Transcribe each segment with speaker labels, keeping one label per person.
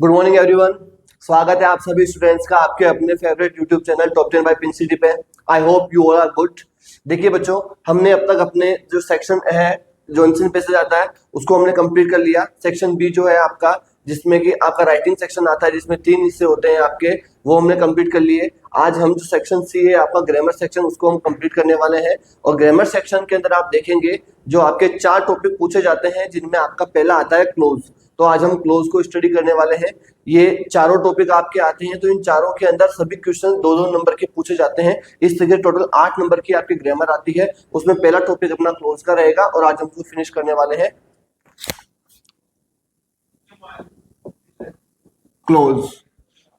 Speaker 1: Good morning everyone. स्वागत है आप सभी स्टूडेंट्स का आपके अपने favourite YouTube channel top 10 by पिंसिटी पे। I hope you all are good. देखिए बच्चों, हमने अब तक अपने जो सेक्शन है जो आंसर पे से जाता है उसको हमने कंप्लीट कर लिया। सेक्शन बी जो है आपका, जिसमें कि आपका राइटिंग सेक्शन आता है, जिसमें 3 हिस्से होते हैं आपके, वो हमने कंप्लीट कर लिए। आज हम जो सेक्शन सी है आपका ग्रामर सेक्शन, उसको हम कंप्लीट करने वाले हैं। और ग्रामर सेक्शन के अंदर आप देखेंगे जो आपके 4 टॉपिक पूछे जाते हैं, जिनमें आपका पहला आता है क्लोज। तो आज हम क्लोज को स्टडी करने वाले हैं। ये चारों टॉपिक आपके आते हैं, तो इन चारों के अंदर सभी क्वेश्चन 2-2 नंबर के पूछे जाते हैं। इस तरह टोटल 8 नंबर की आपकी ग्रामर आती है। उसमें पहला टॉपिक अपना क्लोज का रहेगा और आज हम फिनिश करने वाले हैं क्लोज।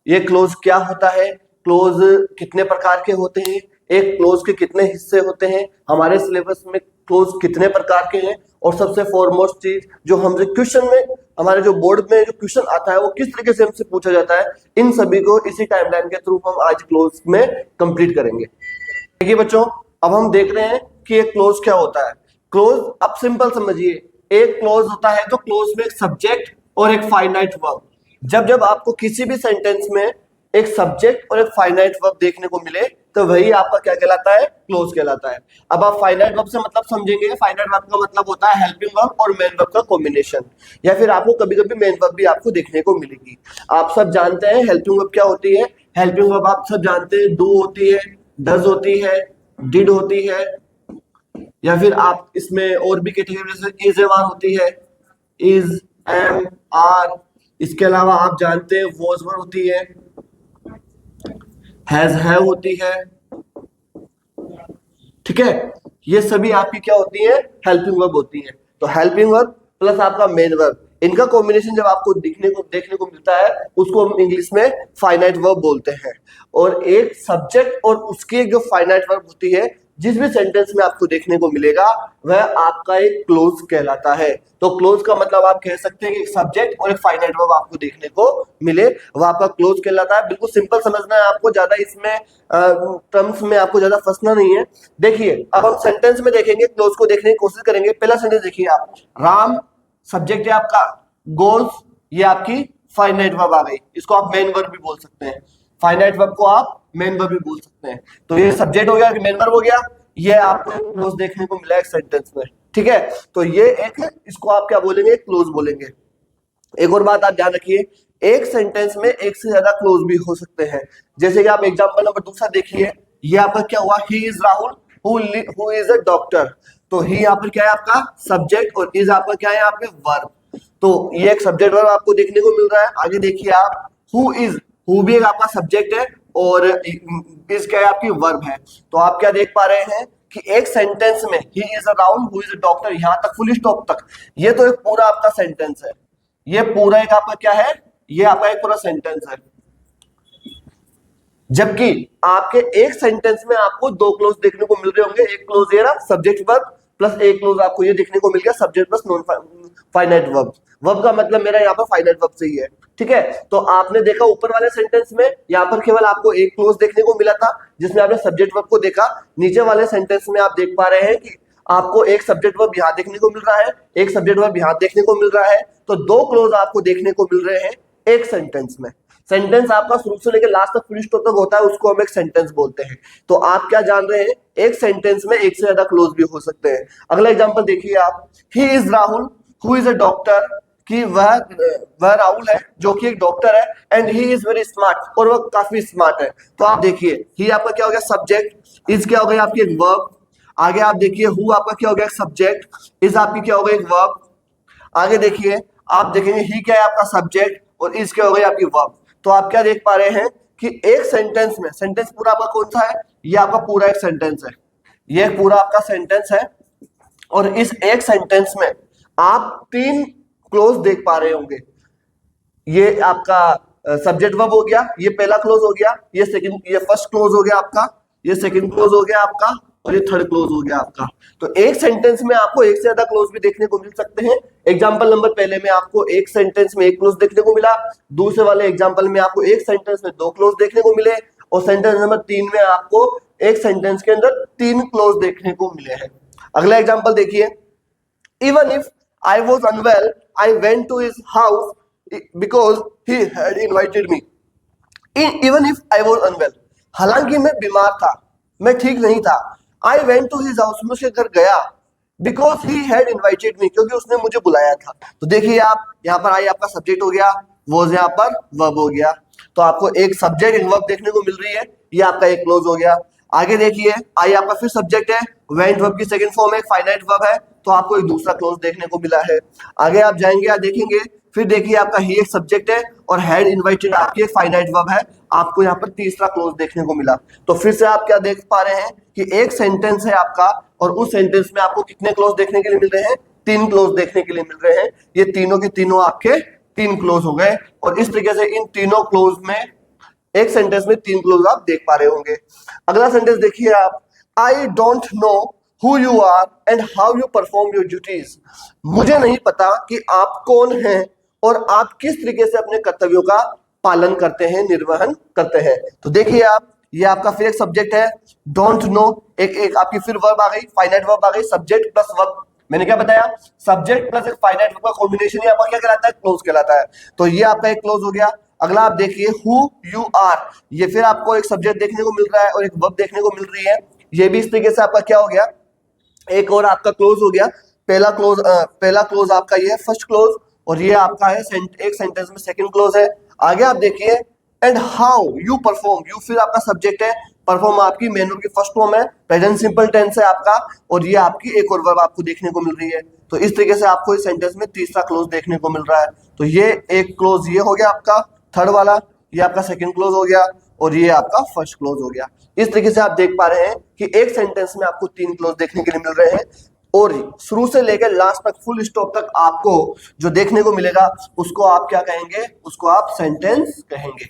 Speaker 1: ये क्लोज क्या होता है, क्लोज कितने प्रकार के होते हैं, एक क्लोज के कितने हिस्से होते हैं, हमारे सिलेबस में क्लोज कितने प्रकार के हैं, और सबसे फॉरमोस्ट चीज जो हमसे क्वेश्चन में, हमारे जो बोर्ड में जो क्वेश्चन आता है वो किस तरीके से हमसे पूछा जाता है, इन सभी को इसी टाइमलाइन के थ्रू हम आज क्लोज में कंप्लीट करेंगे। देखिए बच्चों, अब हम देख रहे हैं कि एक क्लोज क्या होता है। क्लोज आप सिंपल समझिए, एक क्लोज होता है तो क्लोज में एक सब्जेक्ट और एक फाइनाइट वर्ब। जब आपको किसी भी सेंटेंस में एक सब्जेक्ट और एक फाइनाइट वर्ब देखने को मिले तो वही आपका क्या कहलाता है, क्लोज कहलाता है। अब आप फाइनाइट वर्ब से मतलब समझेंगे, फाइनाइट वर्ब का मतलब होता है हेल्पिंग वर्ब और मेन वर्ब का कॉम्बिनेशन, या फिर आपको कभी कभी मेन वर्ब भी आपको देखने को मिलेगी। आप सब जानते हैं हेल्पिंग वर्ब क्या होती है। हेल्पिंग वर्ब आप सब जानते हैं, डू होती है, डज होती है, डिड होती है, या फिर आप इसमें और भी कैटेगरी जैसे इज एम आर होती है, इज एम आर। इसके अलावा आप जानते हैं वॉज वर होती है, हैज हैव होती है। ठीक है, ये सभी आपकी क्या होती है, हेल्पिंग वर्ब होती है। तो हेल्पिंग वर्ब प्लस आपका मेन वर्ब, इनका कॉम्बिनेशन जब आपको देखने को मिलता है उसको हम इंग्लिश में फाइनाइट वर्ब बोलते हैं। और एक सब्जेक्ट और उसकी एक जो फाइनाइट वर्ब होती है, जिस भी सेंटेंस में आपको देखने को मिलेगा वह आपका एक क्लोज कहलाता है। तो क्लोज का मतलब आप कह सकते हैं कि एक सब्जेक्ट और एक फाइनाइट वर्ब आपको देखने को मिले, वह आपका क्लोज कहलाता है। बिल्कुल सिंपल समझना है आपको, ज्यादा इसमें टर्म्स में आपको ज्यादा फंसना नहीं है। देखिए, अब हम सेंटेंस में देखेंगे, क्लोज को देखने की कोशिश करेंगे। पहला सेंटेंस देखिए आप, राम सब्जेक्ट है आपका, गोल्स ये आपकी फाइनाइट वर्ब आ गई, इसको आप मेन वर्ब भी बोल सकते हैं। फाइनाइट वर्ब को आप मेन वर्ब भी बोल सकते हैं। तो ये सब्जेक्ट हो गया, मेन वर्ब हो गया, ये आपको क्लोज देखने को मिला एक सेंटेंस में। ठीक है, तो ये एक, इसको आप क्या बोलेंगे, क्लोज बोलेंगे। एक और बात आप ध्यान रखिए, एक सेंटेंस में एक से ज्यादा क्लोज भी हो सकते हैं। जैसे कि आप एग्जांपल नंबर दूसरा देखिए, ये आपका क्या हुआ, he is Rahul who is a doctor. तो ही यहाँ पर क्या है आपका सब्जेक्ट और इज आपका क्या है यहाँ पे वर्ब। तो ये एक सब्जेक्ट वर्ब आपको देखने को मिल रहा है। आगे देखिए आप, हु इज, हु भी एक आपका सब्जेक्ट है और इज क्या है आपकी वर्ब है। तो आप क्या देख पा रहे हैं कि एक सेंटेंस में he is a Rahul who is a doctor, यहां तक फुल स्टॉप तक, ये तो एक पूरा आपका सेंटेंस है। ये पूरा एक आपका क्या है, ये आपका एक पूरा सेंटेंस है। जबकि आपके एक सेंटेंस में आपको 2 क्लोज देखने को मिल रहे होंगे। एक क्लोज ये रहा सब्जेक्ट वर्ब, प्लस एक क्लोज आपको ये देखने को मिल गया subject plus non finite verb. Verb का मतलब मेरा यहाँ पर फाइनाइट वर्ब से ही है। ठीक है, तो आपने देखा ऊपर वाले सेंटेंस में यहाँ पर केवल आपको एक क्लोज देखने को मिला था, जिसमें आपने सब्जेक्ट वर्ब को देखा। नीचे वाले सेंटेंस में आप देख पा रहे हैं कि आपको एक सब्जेक्ट वर्ब यहाँ देखने को मिल रहा है, एक सब्जेक्ट वर्ब यहाँ देखने को मिल रहा है। तो 2 क्लोज आपको देखने को मिल रहे हैं एक सेंटेंस में। सेंटेंस आपका शुरू से लेकर लास्ट तक फुल स्टॉप तक होता है, उसको हम एक सेंटेंस बोलते हैं। तो आप क्या जान रहे हैं, एक सेंटेंस में एक से ज्यादा क्लोज भी हो सकते हैं। अगला एग्जांपल देखिए आप, he is Rahul who is a doctor, कि वह राहुल है जो कि एक डॉक्टर है, and he is very smart, और वह काफी स्मार्ट है। तो आप देखिए, ही आपका क्या हो गया सब्जेक्ट, इज क्या हो गया आपकी एक वर्ब। आगे आप देखिए, हु आपका क्या हो गया सब्जेक्ट, इज आपकी क्या हो गई एक वर्ब। आगे देखिए, आप देखेंगे ही क्या है आपका सब्जेक्ट और इज क्या हो गई आपकी वर्ब। तो आप क्या देख पा रहे हैं कि एक सेंटेंस में, सेंटेंस पूरा आपका कौन सा है, ये आपका पूरा एक सेंटेंस है, ये पूरा आपका सेंटेंस है। और इस एक सेंटेंस में आप 3 क्लोज देख पा रहे होंगे। ये आपका सब्जेक्ट वर्ब हो गया, ये पहला क्लोज हो गया, ये सेकंड, ये फर्स्ट क्लोज हो गया आपका, ये सेकंड क्लोज हो गया आपका, और ये थर्ड क्लोज हो गया आपका। तो एक सेंटेंस में आपको एक से ज्यादा क्लोज भी देखने को मिल सकते हैं। एग्जांपल नंबर पहले में आपको एक सेंटेंस में एक क्लोज देखने को मिला, दूसरे वाले एग्जांपल में आपको एक सेंटेंस में 2 क्लोज देखने को मिले, और सेंटेंस नंबर 3 में आपको एक सेंटेंस के अंदर 3 क्लोज देखने को मिले हैं। अगला एग्जांपल देखिए, even if I was unwell I went to his house because he had invited me even if I was unwell। हालांकि मैं बीमार था, मैं ठीक नहीं था। I went to his house, मैं उसके घर गया because he had invited me, क्योंकि उसने मुझे बुलाया था। तो देखिए आप यहाँ पर आई आपका सब्जेक्ट हो गया, was यहाँ पर वर्ब हो गया। तो आपको एक सब्जेक्ट इन वर्ब देखने को मिल रही है, ये आपका एक क्लोज हो गया। आगे देखिए आई आपका फिर सब्जेक्ट है, वेंट वर्ब की सेकंड फॉर्म है, फाइनाइट वर्ब है, तो आपको एक दूसरा क्लोज देखने को मिला है। आगे आप जाएंगे, आप देखेंगे, फिर देखिए आपका ही एक सब्जेक्ट है और हैड इनवाइटेड आपकी एक फाइनाइट वर्ब है, आपको यहाँ पर तीसरा क्लोज देखने को मिला। तो फिर से आप क्या देख पा रहे हैं कि एक सेंटेंस है आपका और उस सेंटेंस में आपको कितने क्लोज देखने के लिए मिल रहे हैं? 3 क्लोज देखने के लिए मिल रहे हैं। ये तीनों के तीनों आपके 3 क्लोज हो गए और इस तरीके से इन तीनों क्लोज में एक सेंटेंस में 3 क्लोज आप देख पा रहे होंगे। अगला सेंटेंस देखिए आप, I don't know who you are and how you perform your duties. मुझे नहीं पता कि आप कौन हैं और आप किस तरीके से अपने कर्तव्यों का पालन करते हैं, निर्वहन करते हैं। तो देखिए आप, ये आपका फिर एक सब्जेक्ट है, डोंट नो, एक आपकी फिर वर्ब आ गई, फाइनाइट वर्ब आ गई, सब्जेक्ट प्लस वर्ब। मैंने क्या बताया? सब्जेक्ट प्लस एक फाइनाइट वर्ब का कॉम्बिनेशन ही आपका क्या कहलाता है? क्लोज कहलाता है। तो ये आपका एक क्लोज हो गया। अगला आप देखिए, हु यू आर, ये फिर आपको एक सब्जेक्ट देखने को मिल रहा है और एक वर्ब देखने को मिल रही है। ये भी इस तरीके से आपका क्या हो गया? एक और आपका क्लोज हो गया। पहला क्लोज आपका ये है फर्स्ट क्लोज और ये आपका है एक सेंटेंस में सेकंड क्लोज है। आगे आप देखिए, and how you perform, you फिर आपका सब्जेक्ट है, परफॉर्म आपकी मेन वर्ब की फर्स्ट फॉर्म है, प्रेजेंट सिंपल टेंस है आपका और ये आपकी एक और वर्ब आपको देखने को मिल रही है। तो इस तरीके से आपको इस सेंटेंस में तीसरा क्लोज देखने को मिल रहा है। तो ये एक क्लोज ये हो गया आपका थर्ड वाला, ये आपका सेकंड क्लोज हो गया और ये आपका फर्स्ट क्लोज हो गया। इस तरीके से आप देख पा रहे हैं कि एक सेंटेंस में आपको 3 क्लोज देखने के लिए मिल रहे हैं और शुरू से लेकर लास्ट तक फुल स्टॉप तक आपको जो देखने को मिलेगा उसको आप क्या कहेंगे? उसको आप सेंटेंस कहेंगे।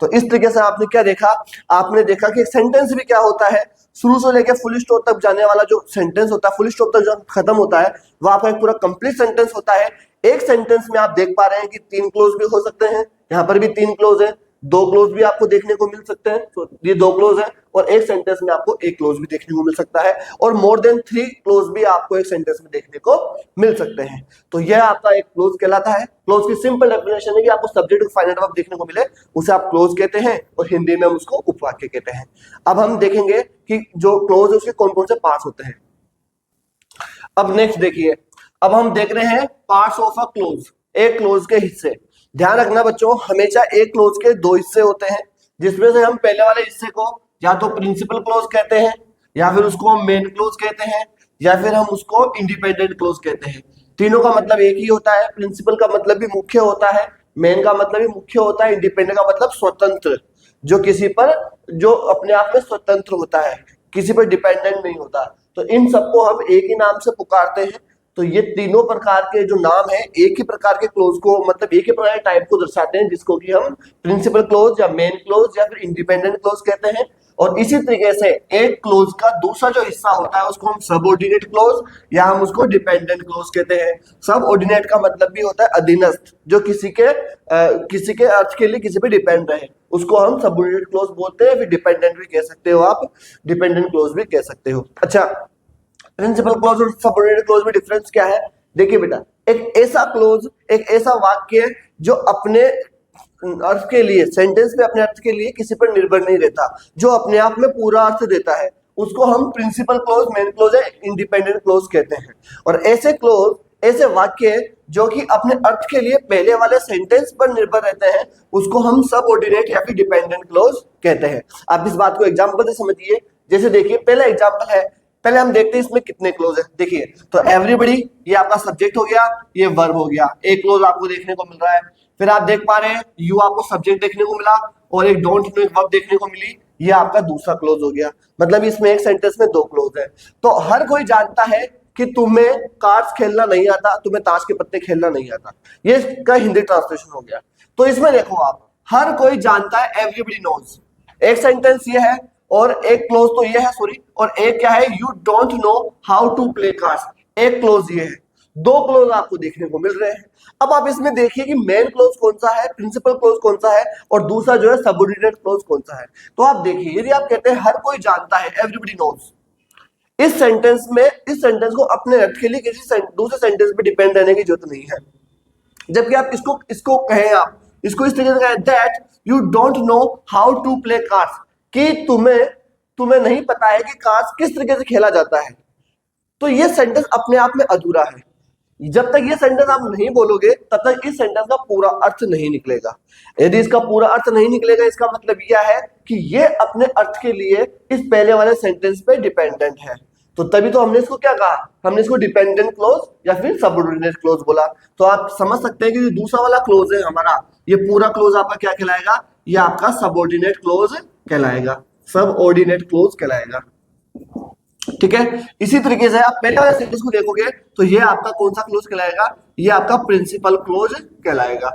Speaker 1: तो इस तरीके से आपने क्या देखा? आपने देखा कि एक सेंटेंस भी क्या होता है, शुरू से लेकर फुल स्टॉप तक जाने वाला जो सेंटेंस होता है, फुल स्टॉप तक जो खत्म होता है वह आपका एक पूरा कंप्लीट सेंटेंस होता है। एक सेंटेंस में आप देख पा रहे हैं कि 3 क्लोज भी हो सकते हैं, यहाँ पर भी 3 क्लोज है, 2 क्लोज भी आपको देखने को मिल सकते हैं। तो ये 2 क्लोज है और एक सेंटेंस में आपको एक क्लोज भी देखने को मिल सकता है और मोर देन 3 क्लोज भी आपको एक सेंटेंस में देखने को मिल सकते हैं। तो यह आपका एक क्लोज कहलाता है। क्लोज की सिंपल डेफिनेशन है कि आपको सब्जेक्ट और फाइनाइट वर्ब देखने को मिले उसे आप क्लोज कहते हैं और हिंदी में हम उसको उपवाक्य कहते हैं। अब हम देखेंगे कि जो क्लोज है उसके कौन कौन से पार्ट्स होते हैं। अब नेक्स्ट देखिए, अब हम देख रहे हैं पार्ट्स ऑफ अ क्लोज, एक क्लोज के हिस्से। ध्यान रखना बच्चों, हमेशा एक क्लोज के 2 हिस्से होते हैं, जिसमें से हम पहले वाले हिस्से को या तो प्रिंसिपल क्लोज कहते हैं या फिर उसको हम मेन क्लोज कहते हैं या फिर हम उसको इंडिपेंडेंट क्लोज कहते हैं। तीनों का मतलब एक ही होता है। प्रिंसिपल का मतलब भी मुख्य होता है, मेन का मतलब भी मुख्य होता है, इंडिपेंडेंट का मतलब स्वतंत्र, जो किसी पर जो अपने आप में स्वतंत्र होता है, किसी पर डिपेंडेंट नहीं होता। तो इन सबको हम एक ही नाम से पुकारते हैं। तो ये तीनों प्रकार के जो नाम है एक ही प्रकार के क्लोज को, मतलब एक ही प्रकार के टाइप को दर्शाते हैं, जिसको कि हम प्रिंसिपल क्लोज या मेन क्लोज या फिर इंडिपेंडेंट क्लोज कहते हैं। और इसी तरीके से एक क्लोज का दूसरा जो हिस्सा होता है उसको हम सबऑर्डिनेट क्लोज या हम उसको डिपेंडेंट क्लोज कहते हैं। सबऑर्डिनेट का मतलब भी होता है अधीनस्थ, जो किसी के अर्थ के लिए किसी पे डिपेंड रहे, उसको हम सबऑर्डिनेट क्लोज बोलते हैं। फिर डिपेंडेंट भी कह सकते हो आप, डिपेंडेंट क्लोज भी कह सकते हो। अच्छा, प्रिंसिपल क्लोज और सबऑर्डिनेट क्लोज में डिफरेंस क्या है? देखिए बेटा, एक ऐसा क्लोज, एक ऐसा वाक्य जो अपने अर्थ के लिए, सेंटेंस में अपने अर्थ के लिए किसी पर निर्भर नहीं रहता, जो अपने आप में पूरा अर्थ देता है, उसको हम प्रिंसिपल क्लोज, मेन क्लोज या इंडिपेंडेंट क्लोज कहते हैं। और ऐसे क्लोज, ऐसे वाक्य जो कि अपने अर्थ के लिए पहले वाले सेंटेंस पर निर्भर रहते हैं, उसको हम सबऑर्डिनेट या फिर डिपेंडेंट क्लोज कहते हैं। आप इस बात को एग्जांपल से समझिए। जैसे देखिए, पहला एग्जांपल है, पहले हम देखते हैं इसमें कितने क्लोज है। देखिए, तो एवरीबॉडी ये आपका सब्जेक्ट हो गया, ये वर्ब हो गया, एक क्लोज आपको देखने को मिल रहा है। फिर आप देख पा रहे हैं यू आपको सब्जेक्ट देखने को मिला और एक डोंट नो एक वर्ब देखने को मिली, ये आपका दूसरा क्लोज हो गया। मतलब इसमें एक सेंटेंस में 2 क्लोज है। तो हर कोई जानता है कि तुम्हें कार्ड्स खेलना नहीं आता, तुम्हें ताश के पत्ते खेलना नहीं आता, ये इसका हिंदी ट्रांसलेशन हो गया। तो इसमें देखो आप, हर कोई जानता है, एवरीबॉडी नोज, एक सेंटेंस ये है और एक क्लोज तो ये है, सॉरी, और एक क्या है, you don't know how to play cards, एक क्लोज ये है। 2 क्लोज आपको देखने को मिल रहे हैं। अब आप इसमें देखिए कि मेन क्लोज कौन सा है, प्रिंसिपल क्लोज कौन सा है और दूसरा जो है सबऑर्डिनेट क्लोज कौन सा है। तो आप देखिए, यदि आप कहते हैं हर कोई जानता है, एवरीबॉडी नोज, इस सेंटेंस में, इस सेंटेंस को अपने अर्थ के लिए किसी दूसरे सेंटेंस पे डिपेंड रहने की जरूरत नहीं है। जबकि आप इसको इसको कहें, आप इसको इस तरीके से कहें that you don't know how to play cards, कि तुम्हें नहीं पता है कि कार्ड्स किस तरीके से खेला जाता है, तो ये सेंटेंस अपने आप में अधूरा है। जब तक ये सेंटेंस आप नहीं बोलोगे तब तक इस सेंटेंस का पूरा अर्थ नहीं निकलेगा। यदि इसका पूरा अर्थ नहीं निकलेगा, इसका मतलब यह है कि ये अपने अर्थ के लिए इस पहले वाले सेंटेंस पे डिपेंडेंट है। तो तभी तो हमने इसको क्या कहा, हमने इसको डिपेंडेंट क्लोज या फिर सबऑर्डिनेट क्लोज बोला। तो आप समझ सकते हैं कि जो दूसरा वाला क्लोज है हमारा, ये पूरा क्लोज आपका क्या कहलाएगा, ये आपका सबऑर्डिनेट क्लोज कहलाएगा, सबऑर्डिनेट क्लोज कहलाएगा। ठीक है, इसी तरीके से आप पहले वाले सेंटेंस को देखोगे तो ये आपका कौन सा क्लोज कहलाएगा, ये आपका प्रिंसिपल क्लोज कहलाएगा,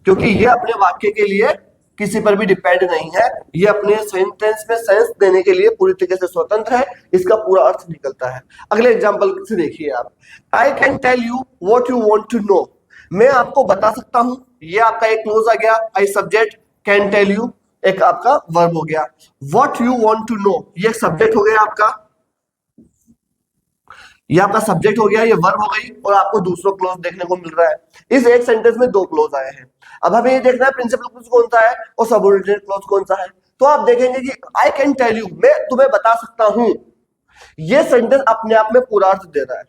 Speaker 1: क्योंकि ये अपने वाक्य के लिए किसी पर भी डिपेंड नहीं है, ये अपने सेंटेंस में सेंस देने के लिए पूरी तरीके से स्वतंत्र है, इसका पूरा अर्थ निकलता है। अगले एग्जांपल से देखिए आप, I can tell you what you want to know, मैं आपको बता सकता हूं, ये आपका एक क्लोज आ गया, I subject, can tell you एक आपका वर्ब हो गया, what you want to know ये सब्जेक्ट हो गया आपका, ये आपका सब्जेक्ट हो गया, ये वर्ब हो गई, और आपको दूसरा क्लोज देखने को मिल रहा है। इस एक सेंटेंस में दो क्लोज आए हैं। अब हमें ये देखना है प्रिंसिपल क्लोज कौन सा है और सबऑर्डिनेट क्लोज कौन सा है। तो आप देखेंगे कि आई कैन टेल यू, मैं तुम्हें बता सकता हूं, ये सेंटेंस अपने आप में पूरा अर्थ दे रहा है।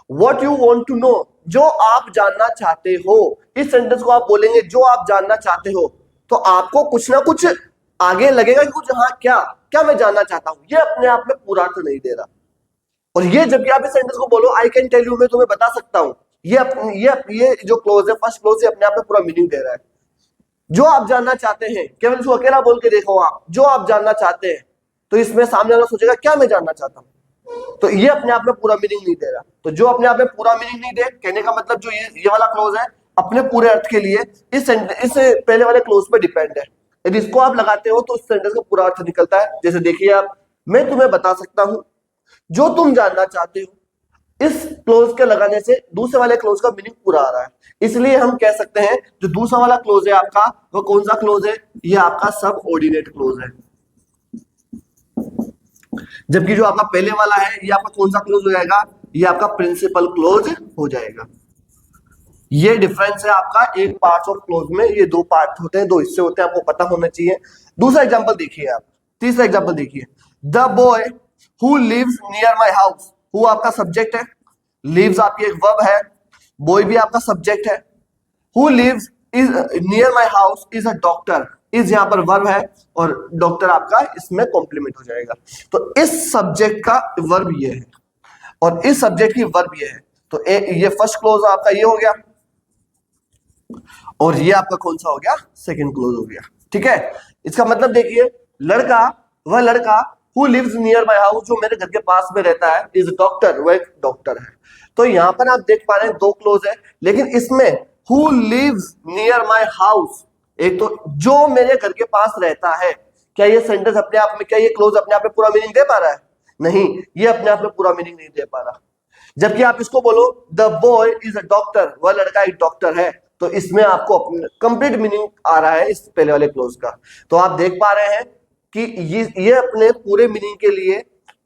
Speaker 1: What you want to know, जो आप जानना चाहते हो, इस सेंटेंस को आप बोलेंगे जो आप जानना चाहते हो, तो आपको कुछ ना कुछ आगे लगेगा कि कुछ, हाँ क्या क्या मैं जानना चाहता हूं, ये अपने आप में पूरा अर्थ नहीं दे रहा। और ये जबकि आप इस सेंटेंस को बोलो आई कैन टेल यू, मैं तुम्हें बता सकता हूं, ये जो क्लोज है, फर्स्ट क्लोज, अपने आप में पूरा मीनिंग दे रहा है। जो आप जानना चाहते हैं, केवल इसको अकेला बोल के देखो आप, जो आप जानना चाहते हैं, तो इसमें सामने वाला सोचेगा क्या मैं जानना चाहता हूं, तो ये अपने आप में पूरा मीनिंग नहीं दे रहा। तो जो अपने आप में पूरा मीनिंग नहीं दे, कहने का मतलब जो ये वाला क्लोज है अपने पूरे अर्थ के लिए इस पहले वाले क्लोज पे डिपेंड है। यदि इसको आप लगाते हो तो उस सेंटेंस का पूरा अर्थ निकलता है। जैसे देखिए आप, मैं तुम्हें बता सकता हूं जो तुम जानना चाहते हो, इस क्लोज के लगाने से दूसरे वाले क्लोज का मीनिंग पूरा आ रहा है। इसलिए हम कह सकते हैं जो दूसरा वाला क्लोज है आपका, वो कौन सा क्लोज है, ये आपका सबऑर्डिनेट क्लोज है। जबकि जो आपका पहले वाला है, ये आपका कौन सा क्लोज हो जाएगा, ये आपका प्रिंसिपल क्लोज हो जाएगा। ये डिफरेंस है आपका एक पार्ट ऑफ क्लोज में, ये दो पार्ट होते हैं, दो हिस्से होते हैं, आपको पता होना चाहिए। दूसरा एग्जांपल देखिए आप, तीसरा एग्जांपल देखिए, the boy Who lives near my house, who आपका सब्जेक्ट है, lives आपकी एक वर्ब है, boy भी आपका सब्जेक्ट है, who lives is near my house is a doctor, is यहाँ पर वर्ब है और डॉक्टर आपका इसमें कॉम्प्लीमेंट हो जाएगा। तो इस सब्जेक्ट का वर्ब ये है और इस सब्जेक्ट की वर्ब ये है, तो ये फर्स्ट क्लोज आपका ये हो गया और ये आपका कौन सा हो गया, सेकंड क्लोज हो गया। ठीक है, इसका मतलब देखिए, लड़का, वह लड़का Who lives near my house, जो मेरे घर के पास में रहता है, is a doctor, वह एक डॉक्टर है। तो यहाँ पर आप देख पा रहे हैं दो क्लोज है, लेकिन इसमें who lives near my house, एक तो जो मेरे घर के पास रहता है, क्या ये सेंटेंस अपने आप में, क्या ये क्लोज अपने आप में पूरा मीनिंग दे पा रहा है? नहीं, ये अपने आप में पूरा मीनिंग नहीं दे पा रहा। जबकि आप इसको बोलो the boy is a doctor, वह लड़का एक डॉक्टर है, तो इसमें आपको कंप्लीट मीनिंग आ रहा है इस पहले वाले क्लोज का। तो आप देख पा रहे हैं कि ये अपने पूरे मीनिंग के लिए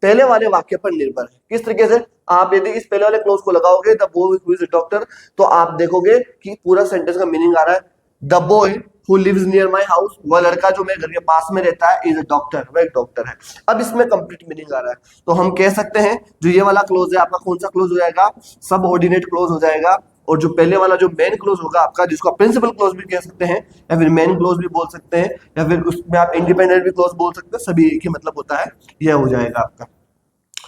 Speaker 1: पहले वाले वाक्य पर निर्भर है। किस तरीके से, आप यदि इस पहले वाले क्लोज को लगाओगे the boy who is a doctor, तो आप देखोगे कि पूरा सेंटेंस का मीनिंग आ रहा है the boy who lives near my house, वह लड़का जो मेरे घर के पास में रहता है, इज अ डॉक्टर, वह एक डॉक्टर है। अब इसमें कंप्लीट मीनिंग आ रहा है, तो हम कह सकते हैं जो ये वाला क्लोज है आपका कौन सा क्लोज हो जाएगा, सबऑर्डिनेट क्लोज हो जाएगा। और जो पहले वाला जो मेन क्लोज होगा आपका, जिसको आप प्रिंसिपल क्लोज भी कह सकते हैं या फिर मेन क्लोज भी बोल सकते हैं या फिर उसमें आप इंडिपेंडेंट भी क्लोज बोल सकते हैं, सभी एक ही मतलब होता है, यह हो जाएगा आपका।